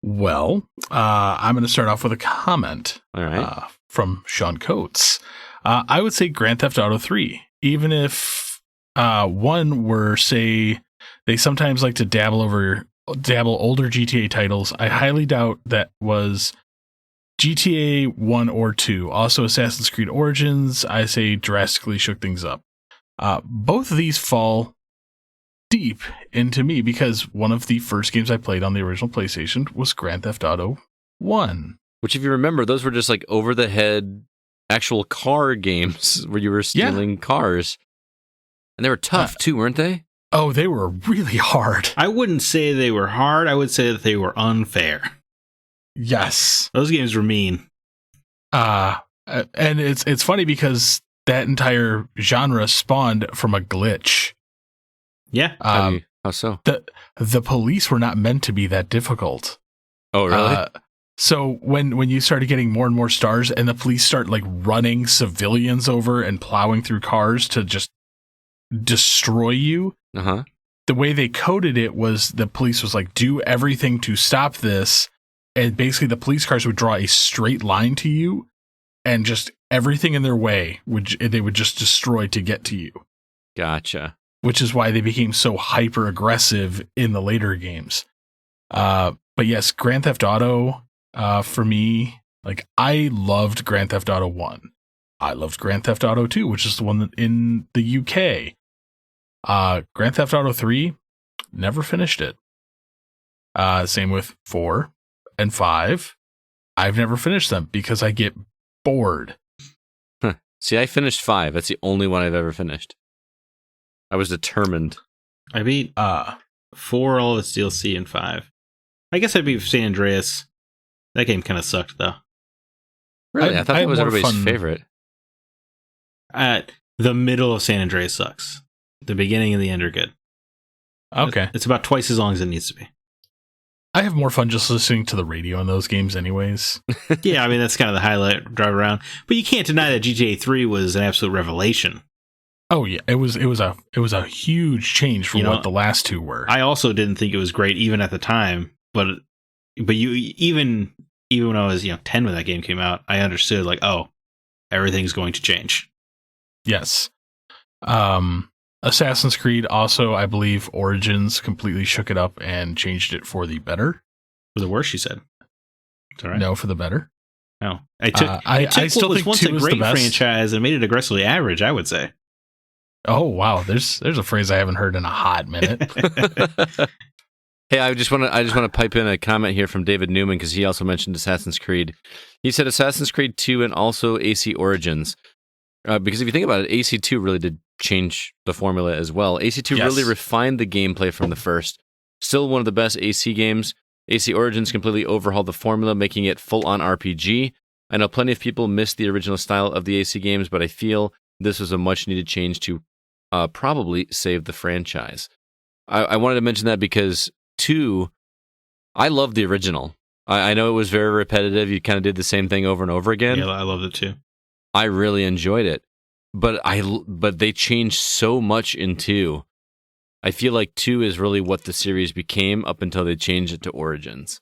Well, I'm going to start off with a comment. All right. From Sean Coates. I would say Grand Theft Auto 3, even if one were, say, they sometimes like to dabble older GTA titles. I highly doubt that was GTA 1 or 2. Also, Assassin's Creed Origins, I say, drastically shook things up. Both of these fall deep into me because one of the first games I played on the original PlayStation was Grand Theft Auto 1. Which, if you remember, those were just like over-the-head actual car games where you were stealing cars. And they were tough, too, weren't they? Oh, they were really hard. I wouldn't say they were hard. I would say that they were unfair. Yes. Those games were mean. And it's funny because that entire genre spawned from a glitch. Yeah. How so? The police were not meant to be that difficult. Oh, really? So when you started getting more and more stars and the police start like running civilians over and plowing through cars to just destroy you, the way they coded it was the police was like, do everything to stop this. And basically the police cars would draw a straight line to you and just everything in their way they would just destroy to get to you. Gotcha. Which is why they became so hyper aggressive in the later games. But yes, Grand Theft Auto, for me, like I loved Grand Theft Auto 1. I loved Grand Theft Auto 2, which is the one that in the UK. Grand Theft Auto 3, never finished it. Same with 4 and 5. I've never finished them because I get bored. See, I finished 5. That's the only one I've ever finished. I was determined. I beat 4, all of its DLC, and 5. I guess I beat San Andreas. That game kind of sucked, though. Really? I thought that was everybody's favorite. The middle of San Andreas sucks. The beginning and the end are good. Okay. It's about twice as long as it needs to be. I have more fun just listening to the radio in those games anyways. Yeah, I mean, that's kind of the highlight, drive around. But you can't deny that GTA 3 was an absolute revelation. Oh yeah, it was a huge change from what the last two were. I also didn't think it was great even at the time, but you even when I was 10 when that game came out, I understood like, oh, everything's going to change. Yes. Assassin's Creed also, I believe, Origins completely shook it up and changed it for the better. For the worse, she said. It's all right. No, for the better. No, I took still what was think once 2 a is the great best. franchise and made it aggressively average, I would say. Oh wow, there's a phrase I haven't heard in a hot minute. Hey, I just want to pipe in a comment here from David Newman because he also mentioned Assassin's Creed. He said Assassin's Creed 2 and also AC Origins. Because if you think about it, AC2 really did change the formula as well. AC2 really refined the gameplay from the first. Still one of the best AC games. AC Origins completely overhauled the formula, making it full-on RPG. I know plenty of people miss the original style of the AC games, but I feel this was a much-needed change to probably save the franchise. I wanted to mention that because 2, I love the original. I know it was very repetitive. You kind of did the same thing over and over again. Yeah, I loved it too. I really enjoyed it, but they changed so much in 2. I feel like 2 is really what the series became up until they changed it to Origins.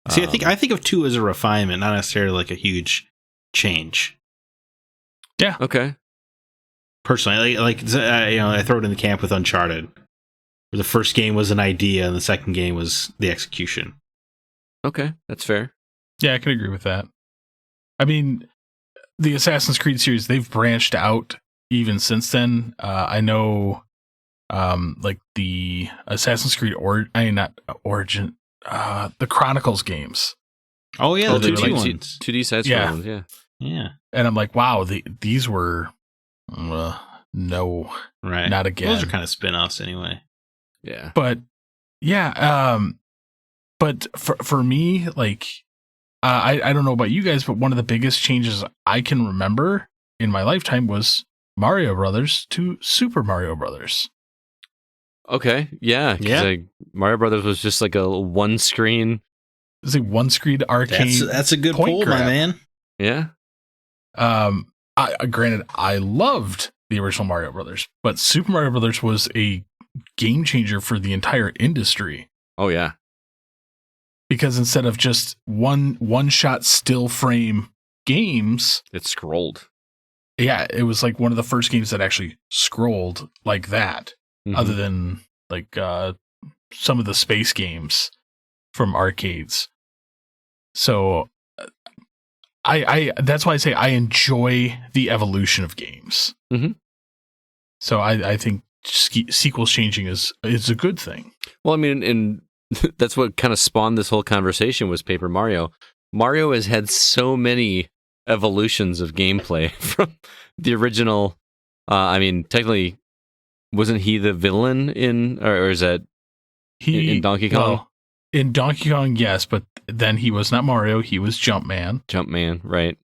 See, I think of 2 as a refinement, not necessarily like a huge change. Yeah. Okay. Personally, I throw it in the camp with Uncharted, where the first game was an idea and the second game was the execution. Okay, that's fair. Yeah, I can agree with that. I mean, the Assassin's Creed series, they've branched out even since then. I know, like the Assassin's Creed the Chronicles games. Oh yeah, the 2D like ones. 2D side scrollers, yeah. Yeah. And I'm like, wow, these were no, right, not again. Those are kind of spin-offs anyway. Yeah. But yeah, but for me, like, I don't know about you guys, but one of the biggest changes I can remember in my lifetime was Mario Brothers to Super Mario Brothers. Okay, yeah. Mario Brothers was just like a one-screen. It's a one-screen arcade. That's a good point pull, grab. my man. Yeah. Granted, I loved the original Mario Brothers, but Super Mario Brothers was a game changer for the entire industry. Oh yeah. Because instead of just one-shot still frame games, it scrolled. Yeah, it was like one of the first games that actually scrolled like that, other than like some of the space games from arcades. So I that's why I say I enjoy the evolution of games. Mm-hmm. So I think sequels changing is a good thing. Well, I mean, and that's what kind of spawned this whole conversation was Paper Mario. Mario has had so many evolutions of gameplay from the original. I mean, technically, wasn't he the villain or is that in Donkey Kong? Well, in Donkey Kong, yes, but then he was not Mario. He was Jumpman. Jumpman, right?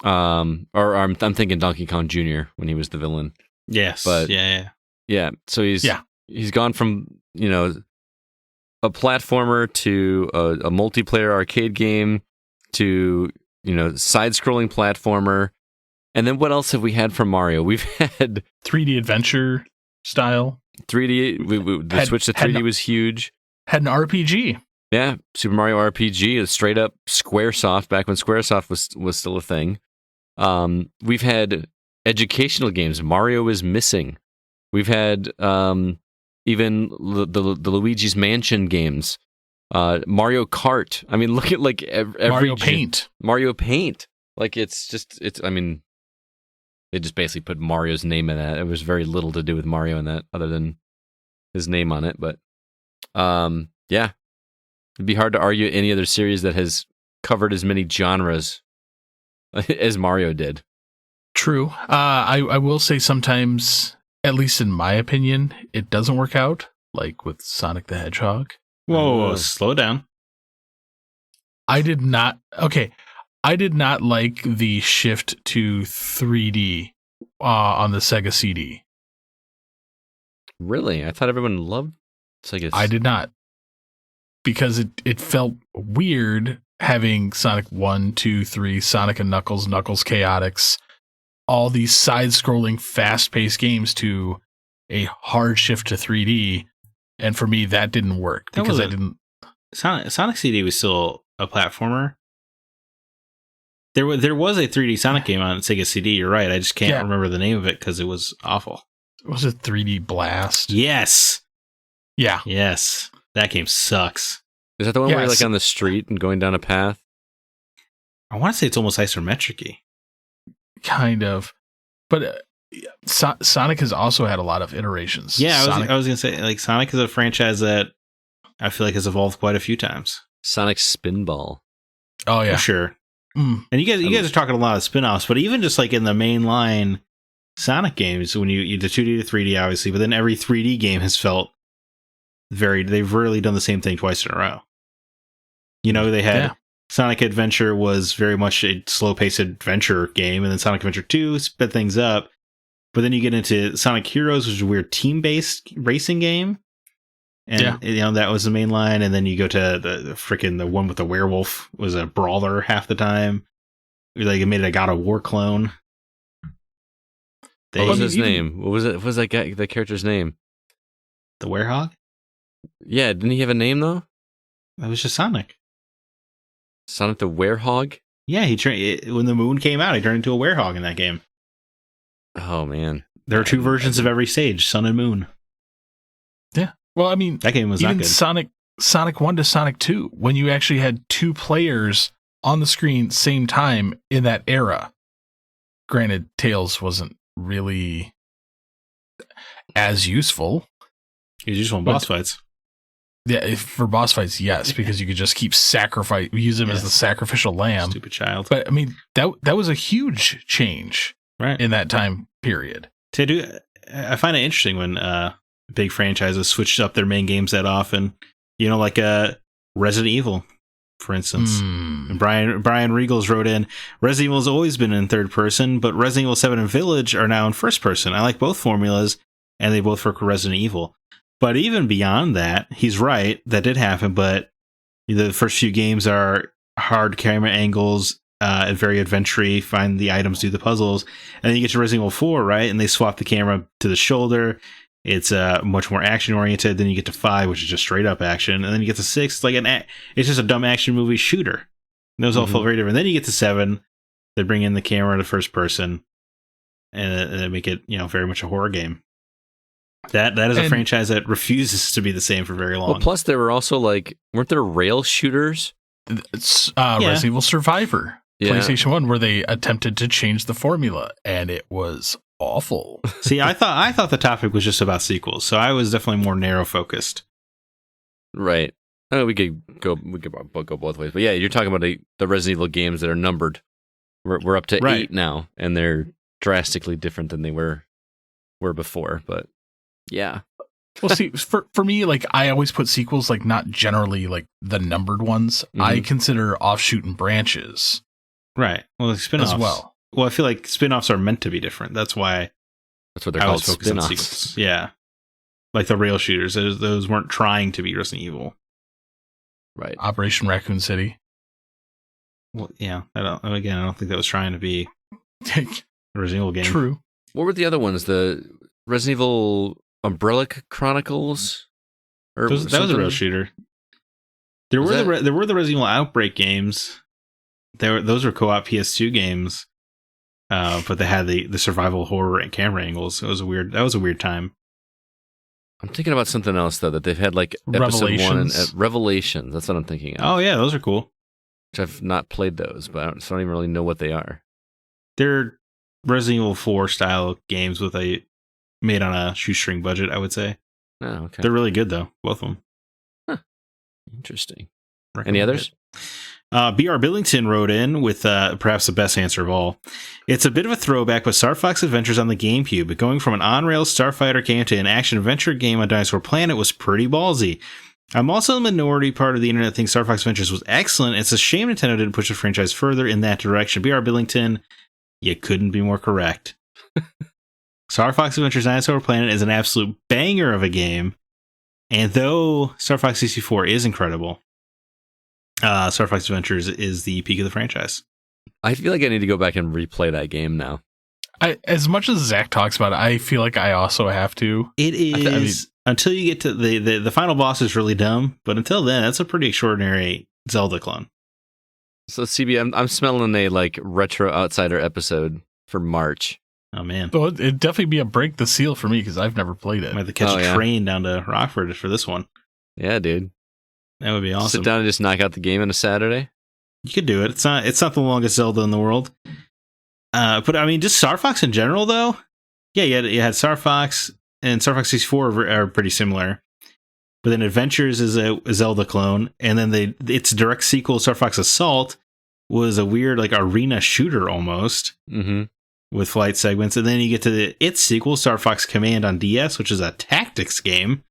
Or I'm thinking Donkey Kong Jr. when he was the villain. Yes, but yeah. So he's gone from a platformer to a multiplayer arcade game to side-scrolling platformer. And then what else have we had from Mario? We've had 3D adventure style. 3D. The switch to 3D was huge. Had an RPG. Yeah, Super Mario RPG is straight up Squaresoft back when Squaresoft was still a thing. We've had educational games. Mario is Missing. We've had even the Luigi's Mansion games. Mario Kart. I mean, look at like every Mario Paint. Mario Paint. Like it's. I mean, they just basically put Mario's name in that. It was very little to do with Mario in that, other than his name on it. But yeah, it'd be hard to argue any other series that has covered as many genres as Mario did. True. I will say sometimes at least in my opinion, it doesn't work out, like with Sonic the Hedgehog. Whoa, slow down. I did not like the shift to 3D on the Sega CD. Really? I thought everyone loved Sega. I did not. Because it felt weird having Sonic 1, 2, 3, Sonic and Knuckles, Knuckles Chaotix, all these side-scrolling, fast-paced games to a hard shift to 3D. And for me, that didn't work because I didn't... Sonic CD was still a platformer. There was a 3D Sonic game on Sega CD, you're right. I just can't remember the name of it because it was awful. Was it 3D Blast? Yes. Yeah. Yes. That game sucks. Is that the one where you're like on the street and going down a path? I want to say it's almost isometric-y. Kind of. But Sonic has also had a lot of iterations. Yeah, I was going to say, like, Sonic is a franchise that I feel like has evolved quite a few times. Sonic Spinball. Oh, yeah. For sure. And you guys are talking a lot of spin-offs, but even just like in the mainline Sonic games, when you the 2D to 3D, obviously, but then every 3D game has felt they've really done the same thing twice in a row. You know, they had Sonic Adventure was very much a slow-paced adventure game, and then Sonic Adventure 2 sped things up. But then you get into Sonic Heroes, which is a weird team-based racing game. And you know, that was the main line, and then you go to the one with the werewolf was a brawler half the time. Like it made a God of War clone. What was his name? What was it? What was that guy? The character's name? The Werehog? Yeah, didn't he have a name though? That was just Sonic. Sonic the Werehog? Yeah, when the moon came out, he turned into a werehog in that game. Oh man, there are two versions of every stage, Sun and Moon. Yeah. Well, I mean, that game was even not good. Sonic 1 to Sonic 2, when you actually had two players on the screen same time in that era. Granted, Tails wasn't really as useful. He was useful in boss fights. Yeah, for boss fights, yes, because you could just keep use him as the sacrificial lamb. Stupid child. But I mean, that was a huge change in that time period. I find it interesting when big franchises switch up their main games that often. You know, like Resident Evil, for instance. Brian Regals wrote in, Resident Evil has always been in third person, but Resident Evil 7 and Village are now in first person. I like both formulas, and they both work with Resident Evil. But even beyond that, he's right, that did happen, but the first few games are hard camera angles, very adventure-y, find the items, do the puzzles, and then you get to Resident Evil 4, right? And they swap the camera to the shoulder. It's much more action-oriented. Then you get to 5, which is just straight-up action. And then you get to 6, like it's just a dumb action movie shooter. And those all felt very different. Then you get to 7, they bring in the camera to first person, and they make it, you know, very much a horror game. That is a franchise that refuses to be the same for very long. Well, plus there were also weren't there rail shooters? Resident Evil Survivor, PlayStation 1, where they attempted to change the formula, and it was awful. See, I thought the topic was just about sequels, so I was definitely more narrow focused. Right. Oh, we could go both ways, but yeah, you're talking about the Resident Evil games that are numbered. We're up to 8 now, and they're drastically different than they were before, but. Yeah. Well, see, for me, I always put sequels not generally the numbered ones. I consider offshoot and branches. Right. Well, spin-offs as well. Well, I feel like spin-offs are meant to be different. That's why. That's what they're called. Spin-offs. Yeah. Like the rail shooters. Those weren't trying to be Resident Evil. Right. Operation Raccoon City. Well, yeah. I don't think that was trying to be a Resident Evil game. True. What were the other ones? The Resident Evil Umbrella Chronicles? That was a rail shooter. There were the Resident Evil Outbreak games. Those were co-op PS2 games, but they had the survival horror and camera angles. That was a weird time. I'm thinking about something else though that they've had episode 1 and Revelations. That's what I'm thinking of. Oh yeah, those are cool. Which I've not played those, but I don't even really know what they are. They're Resident Evil 4 style games made on a shoestring budget, I would say. Oh, okay. They're really good, though. Both of them. Huh. Interesting. Any others? B.R. Billington wrote in with perhaps the best answer of all. It's a bit of a throwback with Star Fox Adventures on the GameCube, but going from an on-rails Starfighter game to an action-adventure game on Dinosaur Planet was pretty ballsy. I'm also the minority part of the internet that thinks Star Fox Adventures was excellent. It's a shame Nintendo didn't push the franchise further in that direction. B.R. Billington, you couldn't be more correct. Star Fox Adventures Dinosaur Planet is an absolute banger of a game, and though Star Fox 64 is incredible, Star Fox Adventures is the peak of the franchise. I feel like I need to go back and replay that game now. As much as Zach talks about it, I feel like I also have to. It is, until you get to the final boss is really dumb, but until then, that's a pretty extraordinary Zelda clone. So CB, I'm smelling a like retro outsider episode for March. Oh man, well, it'd definitely be a break the seal for me because I've never played it. I might have to catch a train down to Rockford for this one. Yeah, dude. That would be awesome. Sit down and just knock out the game on a Saturday. You could do it. It's not the longest Zelda in the world. But I mean, just Star Fox in general, though. Yeah, you had Star Fox and Star Fox 64 are pretty similar. But then Adventures is a Zelda clone, and then its direct sequel, Star Fox Assault, was a weird like arena shooter almost with flight segments. And then you get to its sequel, Star Fox Command on DS, which is a tactics game.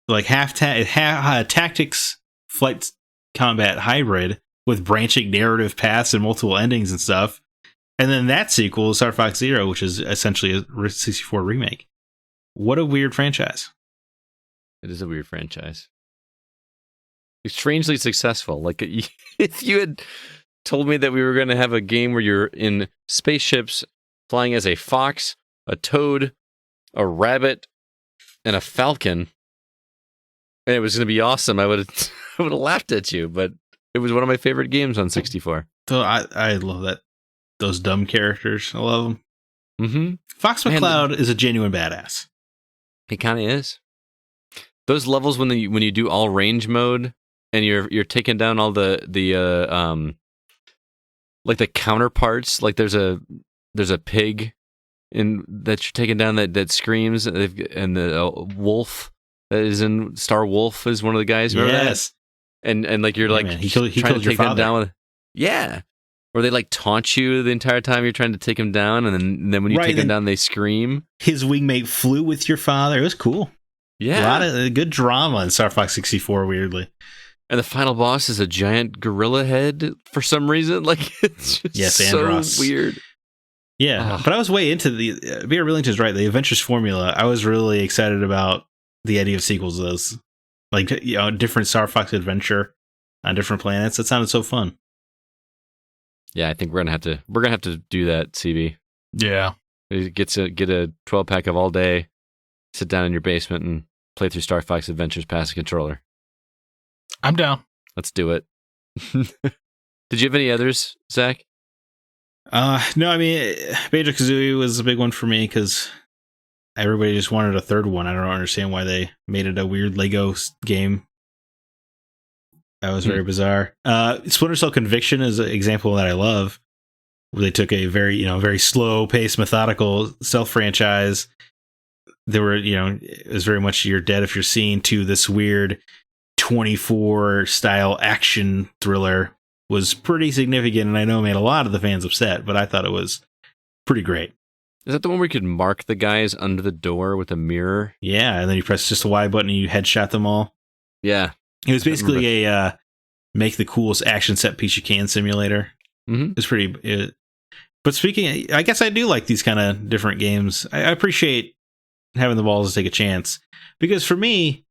Like tactics flight combat hybrid with branching narrative paths and multiple endings and stuff. And then that sequel is Star Fox Zero, which is essentially a 64 remake. What a weird franchise. It is a weird franchise. It's strangely successful. Like if you had told me that we were going to have a game where you're in spaceships flying as a fox, a toad, a rabbit, and a falcon, and it was going to be awesome, I would have laughed at you, but it was one of my favorite games on 64. So I love that. Those dumb characters. I love them. Mm-hmm. Fox McCloud is a genuine badass. He kind of is. Those levels when you do all range mode and you're taking down all the like the counterparts, like there's a pig in that you're taking down that screams, and the wolf that is in Star Wolf is one of the guys. Remember that? And like you're like he killed your them father. down with, or they like taunt you the entire time you're trying to take him down, and then when you take him down, they scream. His wingmate flew with your father. It was cool. Yeah, a lot of good drama in Star Fox 64. Weirdly, and the final boss is a giant gorilla head for some reason. Like it's just so weird. Yeah, but I was way into the B.R. Billington's right. The Adventures formula. I was really excited about the idea of sequels of those, like different Star Fox adventure on different planets. That sounded so fun. Yeah, I think we're gonna have to do that, CB. Yeah, get a 12-pack of all day, sit down in your basement and play through Star Fox Adventures past a controller. I'm down. Let's do it. Did you have any others, Zach? No, I mean, Banjo-Kazooie was a big one for me because everybody just wanted a third one. I don't understand why they made it a weird Lego game. That was very bizarre. Splinter Cell Conviction is an example that I love, where they took a very slow paced, methodical stealth franchise. There were, it was very much you're dead if you're seen, to this weird 24 style action thriller. Was pretty significant, and I know it made a lot of the fans upset, but I thought it was pretty great. Is that the one where you could mark the guys under the door with a mirror? Yeah, and then you press just the Y button and you headshot them all. Yeah. It was basically a make the coolest action set piece you can simulator. Mm-hmm. It's pretty... but speaking... I guess I do like these kind of different games. I appreciate having the balls to take a chance. Because for me,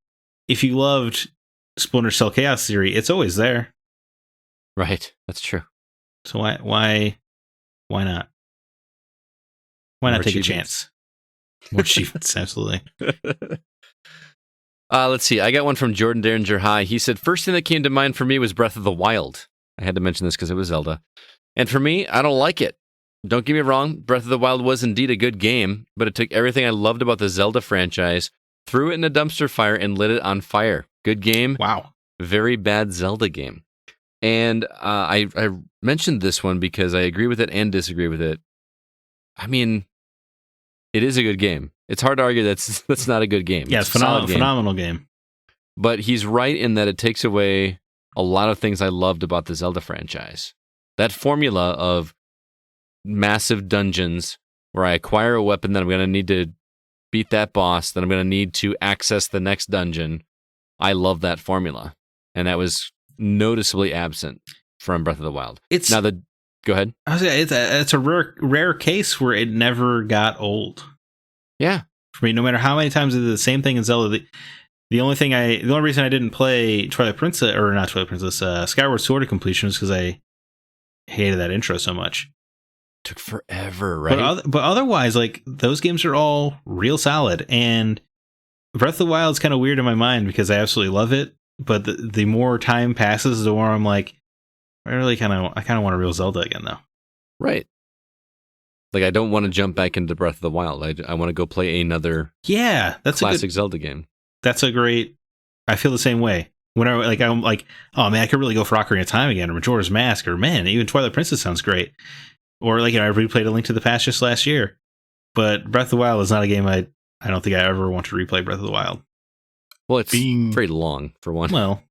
if you loved Splinter Cell Chaos Theory, it's always there. Right, that's true. So why not? Why not take a chance? More achievements, absolutely. Let's see. I got one from Jordan Derringer High. He said, first thing that came to mind for me was Breath of the Wild. I had to mention this because it was Zelda. And for me, I don't like it. Don't get me wrong, Breath of the Wild was indeed a good game, but it took everything I loved about the Zelda franchise, threw it in a dumpster fire, and lit it on fire. Good game. Wow. Very bad Zelda game. And I mentioned this one because I agree with it and disagree with it. I mean, it is a good game. It's hard to argue that's not a good game. Yeah, it's phenomenal game. But he's right in that it takes away a lot of things I loved about the Zelda franchise. That formula of massive dungeons where I acquire a weapon that I'm going to need to beat that boss, then I'm going to need to access the next dungeon. I love that formula. And that was noticeably absent from Breath of the Wild. Go ahead. I was saying, it's a rare case where it never got old. Yeah. For me, no matter how many times I did the same thing in Zelda, the only reason I didn't play Skyward Sword to completion was because I hated that intro so much. Took forever, right? But otherwise, like, those games are all real solid. And Breath of the Wild is kind of weird in my mind because I absolutely love it. But the more time passes, the more I'm like, I kind of want a real Zelda again, though. Right. Like, I don't want to jump back into Breath of the Wild. I want to go play another classic Zelda game. That's a great... I feel the same way. Whenever, like, I'm like, oh man, I could really go for Ocarina of Time again, or Majora's Mask, or man, even Twilight Princess sounds great. Or, like, I replayed A Link to the Past just last year. But Breath of the Wild is not a game I don't think I ever want to replay Breath of the Wild. Well, it's very long, for one. Well,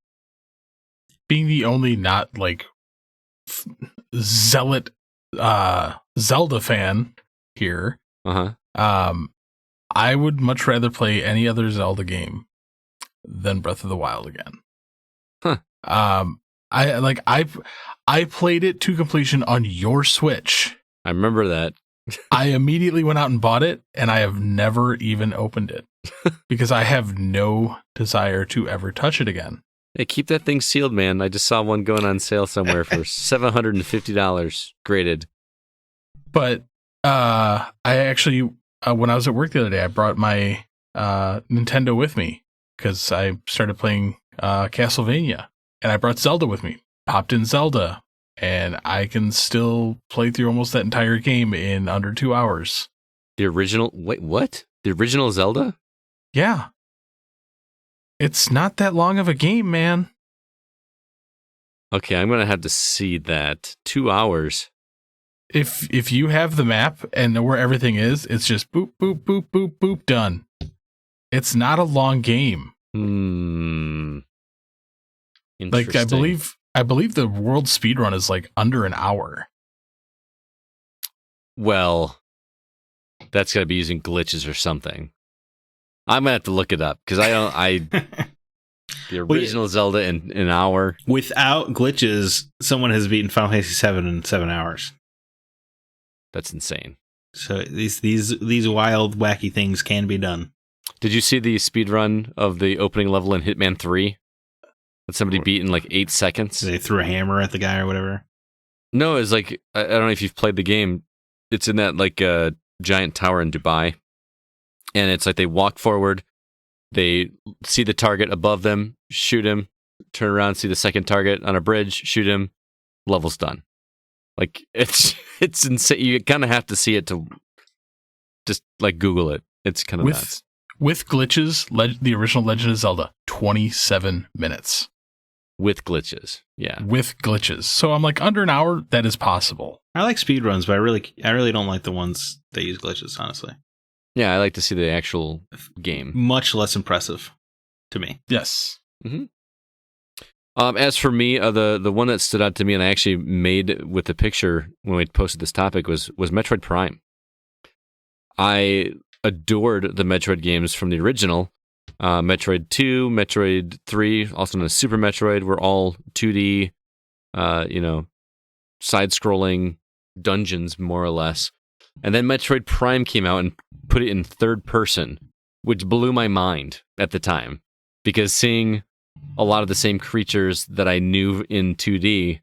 being the only not, like, zealot Zelda fan here, I would much rather play any other Zelda game than Breath of the Wild again. I played it to completion on your Switch. I remember that. I immediately went out and bought it, and I have never even opened it because I have no desire to ever touch it again. Hey, keep that thing sealed, man. I just saw one going on sale somewhere for $750 graded. But I actually, when I was at work the other day, I brought my Nintendo with me because I started playing Castlevania, and I brought Zelda with me. Popped in Zelda, and I can still play through almost that entire game in under 2 hours. The original... Wait, what? The original Zelda? Yeah. It's not that long of a game, man. Okay, I'm going to have to see that. 2 hours. If you have the map and know where everything is, it's just boop, boop, boop, boop, boop, done. It's not a long game. Like, I believe the world speedrun is like under an hour. Well, that's got to be using glitches or something. I'm gonna have to look it up because the original Zelda in an hour without glitches, someone has beaten Final Fantasy VII in 7 hours. That's insane. So these wild, wacky things can be done. Did you see the speedrun of the opening level in Hitman 3? That somebody beat in like 8 seconds? They threw a hammer at the guy or whatever? No, it's like, I don't know if you've played the game. It's in that like giant tower in Dubai. And it's like they walk forward, they see the target above them, shoot him, turn around, see the second target on a bridge, shoot him, level's done. Like, it's insane. You kind of have to see it to just like Google it. It's kind of nuts. With glitches, the original Legend of Zelda, 27 minutes. With glitches, yeah. With glitches. So I'm like, under an hour, that is possible. I like speedruns, but I really don't like the ones that use glitches, honestly. Yeah, I like to see the actual game. Much less impressive to me. Yes. Mm-hmm. As for me, the one that stood out to me and I actually made with the picture when we posted this topic was Metroid Prime. I adored the Metroid games from the original. Metroid 2, Metroid 3, also known as Super Metroid, were all 2D, side-scrolling dungeons, more or less. And then Metroid Prime came out and put it in third person, which blew my mind at the time. Because seeing a lot of the same creatures that I knew in 2D,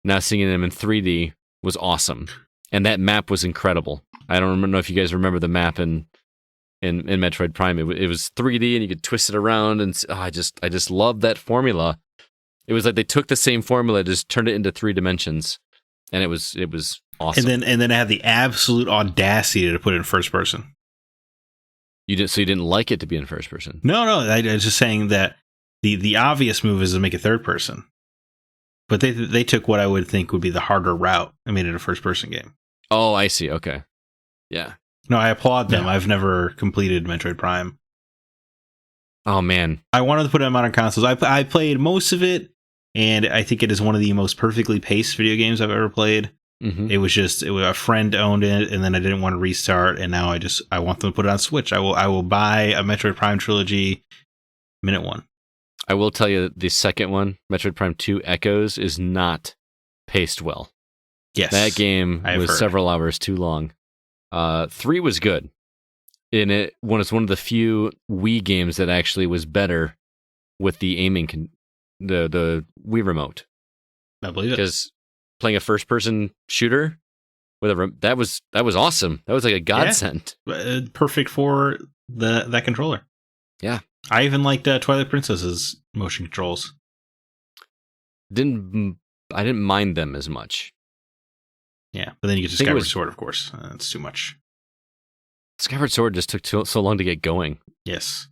now seeing them in 3D was awesome. And that map was incredible. I don't know if you guys remember the map in Metroid Prime. It was 3D and you could twist it around, and I just loved that formula. It was like they took the same formula, just turned it into 3 dimensions, and it was awesome. And then I had the absolute audacity to put it in first person. You didn't like it to be in first person? No, I was just saying that the obvious move is to make it third person, but they took what I would think would be the harder route and made it a first person game. Oh, I see. Okay, yeah. No, I applaud them. Yeah. I've never completed Metroid Prime. Oh man, I wanted to put it on modern consoles. I played most of it And I think it is one of the most perfectly paced video games I've ever played. Mm-hmm. It was a friend owned it, and then I didn't want to restart, and now I want them to put it on Switch. I will buy a Metroid Prime trilogy minute one. I will tell you the second one, Metroid Prime 2 Echoes, is not paced well. Yes. That game I've was heard. several hours too long. 3 was good. And it's one of the few Wii games that actually was better with the aiming, the Wii remote. I believe it. Because playing a first-person shooter with that was awesome. That was like a godsend. Perfect for that controller. Yeah. I even liked Twilight Princess's motion controls. I didn't mind them as much. Yeah, but then you get to think it Skyward was- Sword, of course. It's too much. Skyward Sword just took so long to get going. Yes.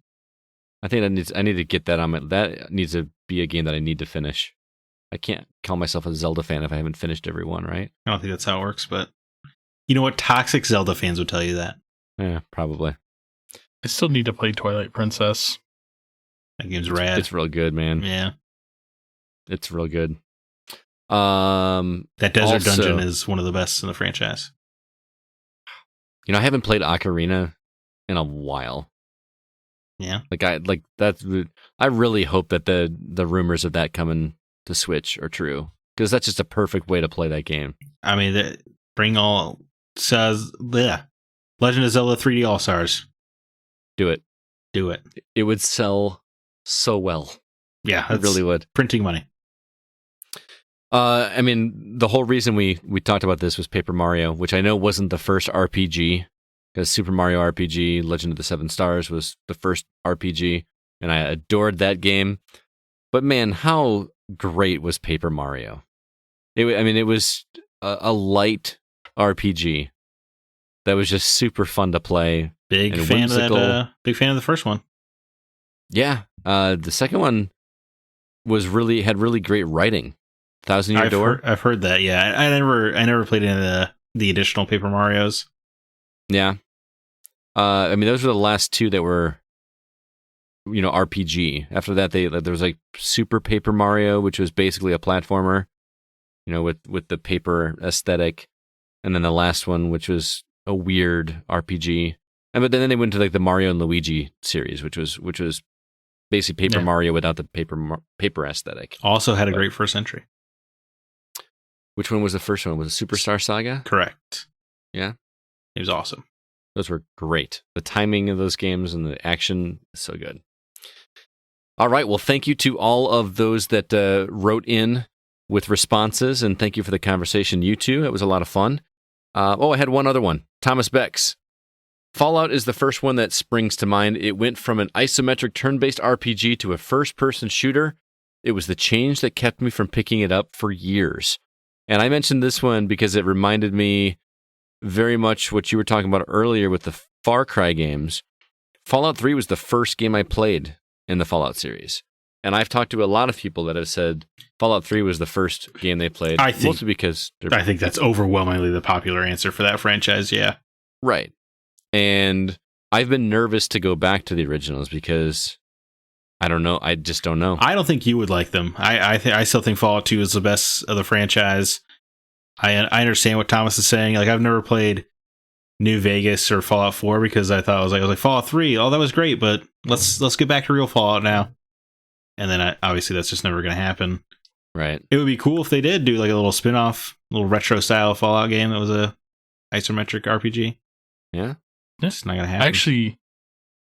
I think I need to get that on my. That needs to be a game that I need to finish. I can't call myself a Zelda fan if I haven't finished every one, right? I don't think that's how it works, but you know what? Toxic Zelda fans would tell you that. Yeah, probably. I still need to play Twilight Princess. That game's rad. It's real good, man. Yeah. It's real good. That desert also- dungeon is one of the best in the franchise. You know, I haven't played Ocarina in a while. Yeah. I really hope that the rumors of that coming to Switch are true, because that's just a perfect way to play that game. I mean, Legend of Zelda 3D All-Stars. Do it. Do it. It would sell so well. Yeah, It really would. printing money. I mean, the whole reason we talked about this was Paper Mario, which I know wasn't the first RPG, because Super Mario RPG, Legend of the Seven Stars was the first RPG, and I adored that game. But man, how great was Paper Mario? It was a light RPG that was just super fun to play. Big and fan whimsical. of that. Big fan of the first one. Yeah, the second one had really great writing. Thousand Year Door. I've heard that. Yeah, I never played any of the additional Paper Marios. Yeah. I mean, those were the last two that were, RPG. After that, there was like Super Paper Mario, which was basically a platformer, with the paper aesthetic, and then the last one, which was a weird RPG. But then they went to like the Mario and Luigi series, which was basically Paper Mario without the paper aesthetic. Also had a great first entry. Which one was the first one? Was it Superstar Saga? Correct. Yeah. It was awesome. Those were great. The timing of those games and the action, so good. All right. Well, thank you to all of those that wrote in with responses, and thank you for the conversation, you two. It was a lot of fun. I had one other one. Thomas Becks. Fallout is the first one that springs to mind. It went from an isometric turn-based RPG to a first-person shooter. It was the change that kept me from picking it up for years. And I mentioned this one because it reminded me very much what you were talking about earlier with the Far Cry games. Fallout 3 was the first game I played in the Fallout series. And I've talked to a lot of people that have said Fallout 3 was the first game they played. Mostly because I think that's overwhelmingly the popular answer for that franchise, yeah. Right. And I've been nervous to go back to the originals because I don't know. I just don't know. I don't think you would like them. I still think Fallout 2 is the best of the franchise. I understand what Thomas is saying. Like, I've never played New Vegas or Fallout 4 because I was like Fallout 3. Oh, that was great, but let's get back to real Fallout now. And then obviously that's just never going to happen. Right. It would be cool if they did do like a little spin-off, little retro style Fallout game that was a isometric RPG. Yeah. It's not going to happen. I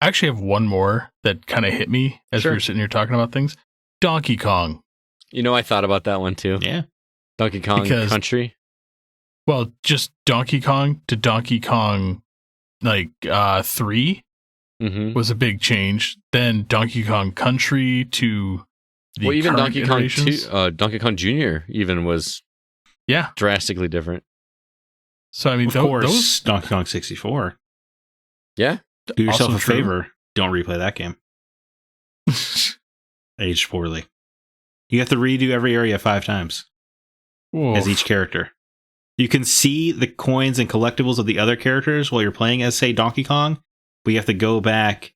actually have one more that kind of hit me as we were sitting here talking about things. Donkey Kong. I thought about that one too. Yeah. Donkey Kong Country. Well, just Donkey Kong to Donkey Kong, 3 was a big change. Then Donkey Kong Country to the even current Donkey Kong iterations. Donkey Kong Jr. even was drastically different. So I mean, of course, Donkey Kong 64. Yeah. Do yourself Also a true. favor. Don't replay that game. Aged poorly. You have to redo every area 5 times as each character. You can see the coins and collectibles of the other characters while you're playing as, say, Donkey Kong, but you have to go back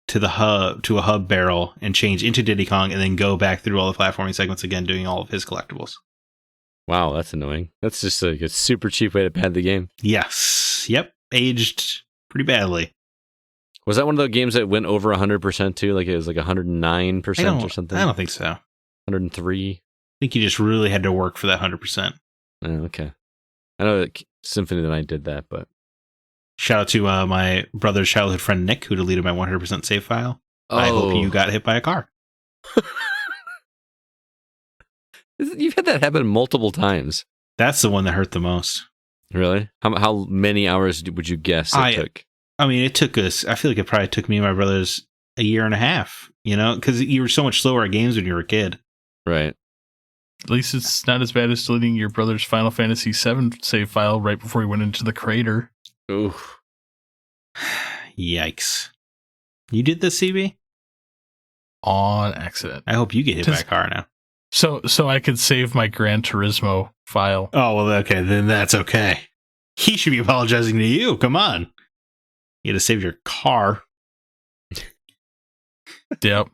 to a hub barrel and change into Diddy Kong and then go back through all the platforming segments again, doing all of his collectibles. Wow, that's annoying. That's just like a super cheap way to pad the game. Yes. Yep. Aged pretty badly. Was that one of the games that went over 100% too? Like it was like 109% or something? I don't think so. 103? I think you just really had to work for that 100%. Oh, okay. I know that Symphony of the Night did that, but... Shout out to my brother's childhood friend Nick, who deleted my 100% save file. Oh. I hope you got hit by a car. You've had that happen multiple times. That's the one that hurt the most. Really? How many hours would you guess it took? I mean, it took us, I feel like it probably took me and my brothers a year and a half, you know, because you were so much slower at games when you were a kid. Right. At least it's not as bad as deleting your brother's Final Fantasy VII save file right before he went into the crater. Ooh. Yikes. You did this, CB? On accident. I hope you get hit by a car now. So I could save my Gran Turismo file. Oh, well, okay, then that's okay. He should be apologizing to you. Come on. You had to save your car. Yep.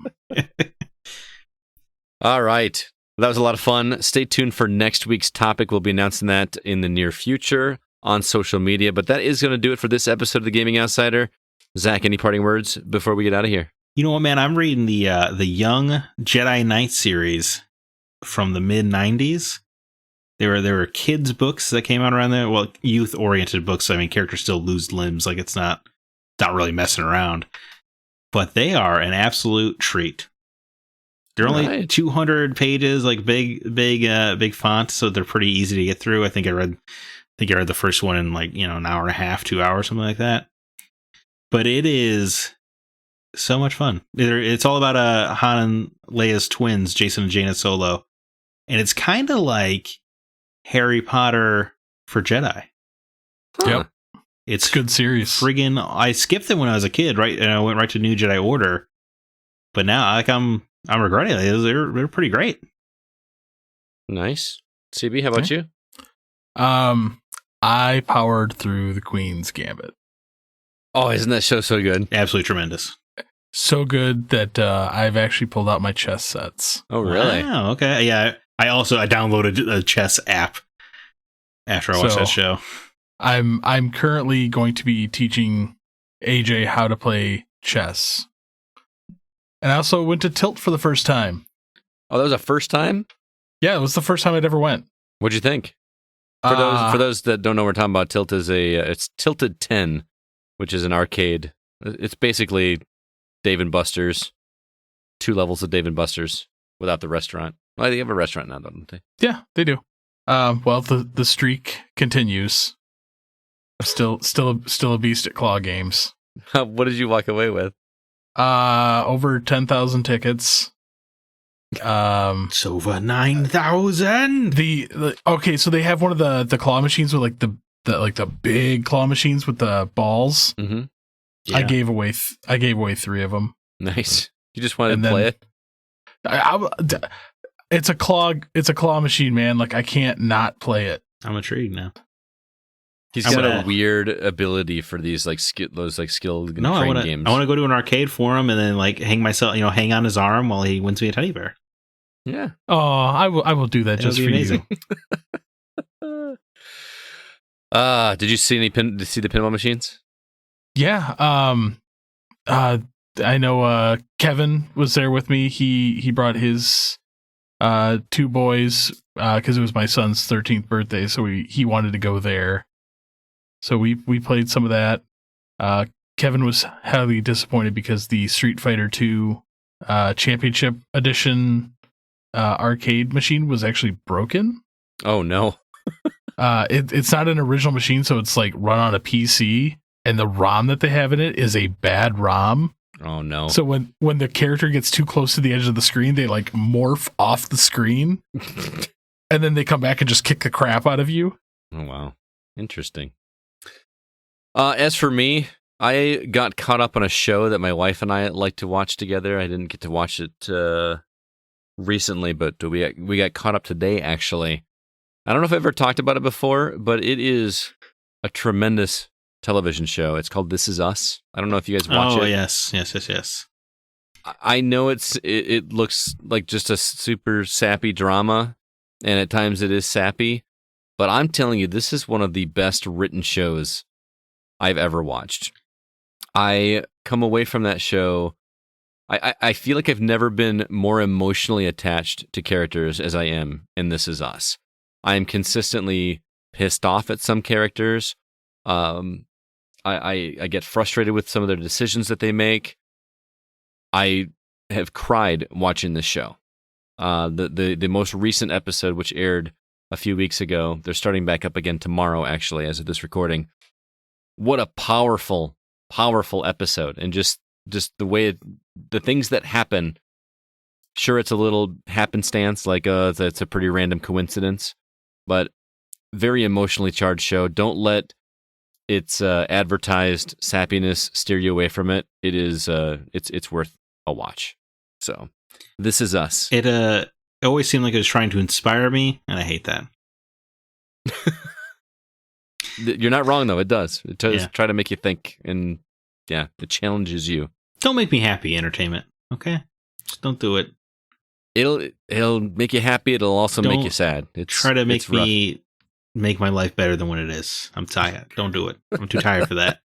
All right. That was a lot of fun. Stay tuned for next week's topic. We'll be announcing that in the near future on social media. But that is going to do it for this episode of The Gaming Outsider. Zach, any parting words before we get out of here? You know what, man? I'm reading the Young Jedi Knight series from the mid-90s. There were kids' books that came out around there. Well, youth-oriented books. I mean, characters still lose limbs. Like, it's not really messing around. But they are an absolute treat. They're only 200 pages, like big font, so they're pretty easy to get through. I think I read the first one in like, an hour and a half, 2 hours, something like that. But it is so much fun. It's all about Han and Leia's twins, Jason and Jaina Solo, and it's kind of like Harry Potter for Jedi. Huh. Yep, it's a good series. Friggin', I skipped it when I was a kid, right? And I went right to New Jedi Order, but now like I'm regretting it. They're pretty great. Nice. CB, how about you? I powered through the Queen's Gambit. Oh, isn't that show so good? Absolutely tremendous. So good that I've actually pulled out my chess sets. Oh, really? Wow, okay. Yeah, I downloaded a chess app after I watched that show. I'm currently going to be teaching AJ how to play chess. And I also went to Tilt for the first time. Oh, that was a first time? Yeah, it was the first time I'd ever went. What'd you think? For those that don't know what we're talking about, Tilt is it's Tilted 10, which is an arcade. It's basically Dave & Buster's, 2 levels of Dave & Buster's without the restaurant. Well, they have a restaurant now, don't they? Yeah, they do. Well, the streak continues. Still a beast at claw games. What did you walk away with? Over 10,000 tickets. It's over 9,000. Okay, so they have one of the claw machines with like the big claw machines with the balls. Mm-hmm. Yeah. I gave away 3 of them. Nice. You just wanted to play it? It's a claw machine, man. Like I can't not play it. I'm intrigued now. He's got a weird ability for these like skilled games. I want to go to an arcade for him and then like hang on his arm while he wins me a teddy bear. Yeah. Oh, I will do that just for amazing. You. Did you see the pinball machines? Yeah. I know Kevin was there with me. He brought his 2 boys because it was my son's 13th birthday, so he wanted to go there. So we played some of that. Kevin was highly disappointed because the Street Fighter 2 Championship Edition arcade machine was actually broken. Oh no. It's not an original machine, so it's like run on a PC, and the ROM that they have in it is a bad ROM. Oh no. So when the character gets too close to the edge of the screen, they like morph off the screen and then they come back and just kick the crap out of you. Oh wow. Interesting. As for me, I got caught up on a show that my wife and I like to watch together. I didn't get to watch it recently, but we got caught up today, actually. I don't know if I've ever talked about it before, but it is a tremendous television show. It's called This Is Us. I don't know if you guys watch it. Oh, yes. I know it looks like just a super sappy drama, and at times it is sappy, but I'm telling you, this is one of the best written shows I've ever watched. I come away from that show, I feel like I've never been more emotionally attached to characters as I am in This Is Us. I am consistently pissed off at some characters. I get frustrated with some of their decisions that they make. I have cried watching this show. The most recent episode, which aired a few weeks ago, they're starting back up again tomorrow, actually, as of this recording. What a powerful episode. And just the way the things that happen, sure, it's a little happenstance, like it's a pretty random coincidence, but very emotionally charged show. Don't let its advertised sappiness steer you away from it. It is it's worth a watch. So This Is Us. It always seemed like it was trying to inspire me, and I hate that. You're not wrong, though. It does. It does try to make you think, and it challenges you. Don't make me happy, entertainment. Okay, just don't do it. It'll make you happy. It'll also make you sad. Try to make me make my life better than what it is. I'm tired. Don't do it. I'm too tired for that.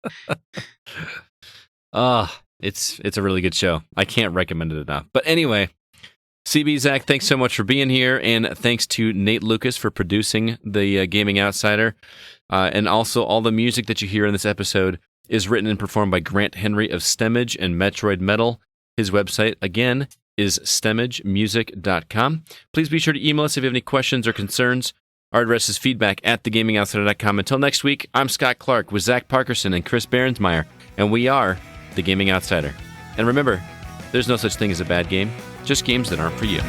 It's a really good show. I can't recommend it enough. But anyway, CB, Zach, thanks so much for being here, and thanks to Nate Lucas for producing the Gaming Outsider. And also, all the music that you hear in this episode is written and performed by Grant Henry of Stemage and Metroid Metal. His website, again, is stemagemusic.com. Please be sure to email us if you have any questions or concerns. Our address is feedback@thegamingoutsider.com. Until next week, I'm Scott Clark with Zach Parkerson and Chris Behrensmeyer, and we are The Gaming Outsider. And remember, there's no such thing as a bad game, just games that aren't for you.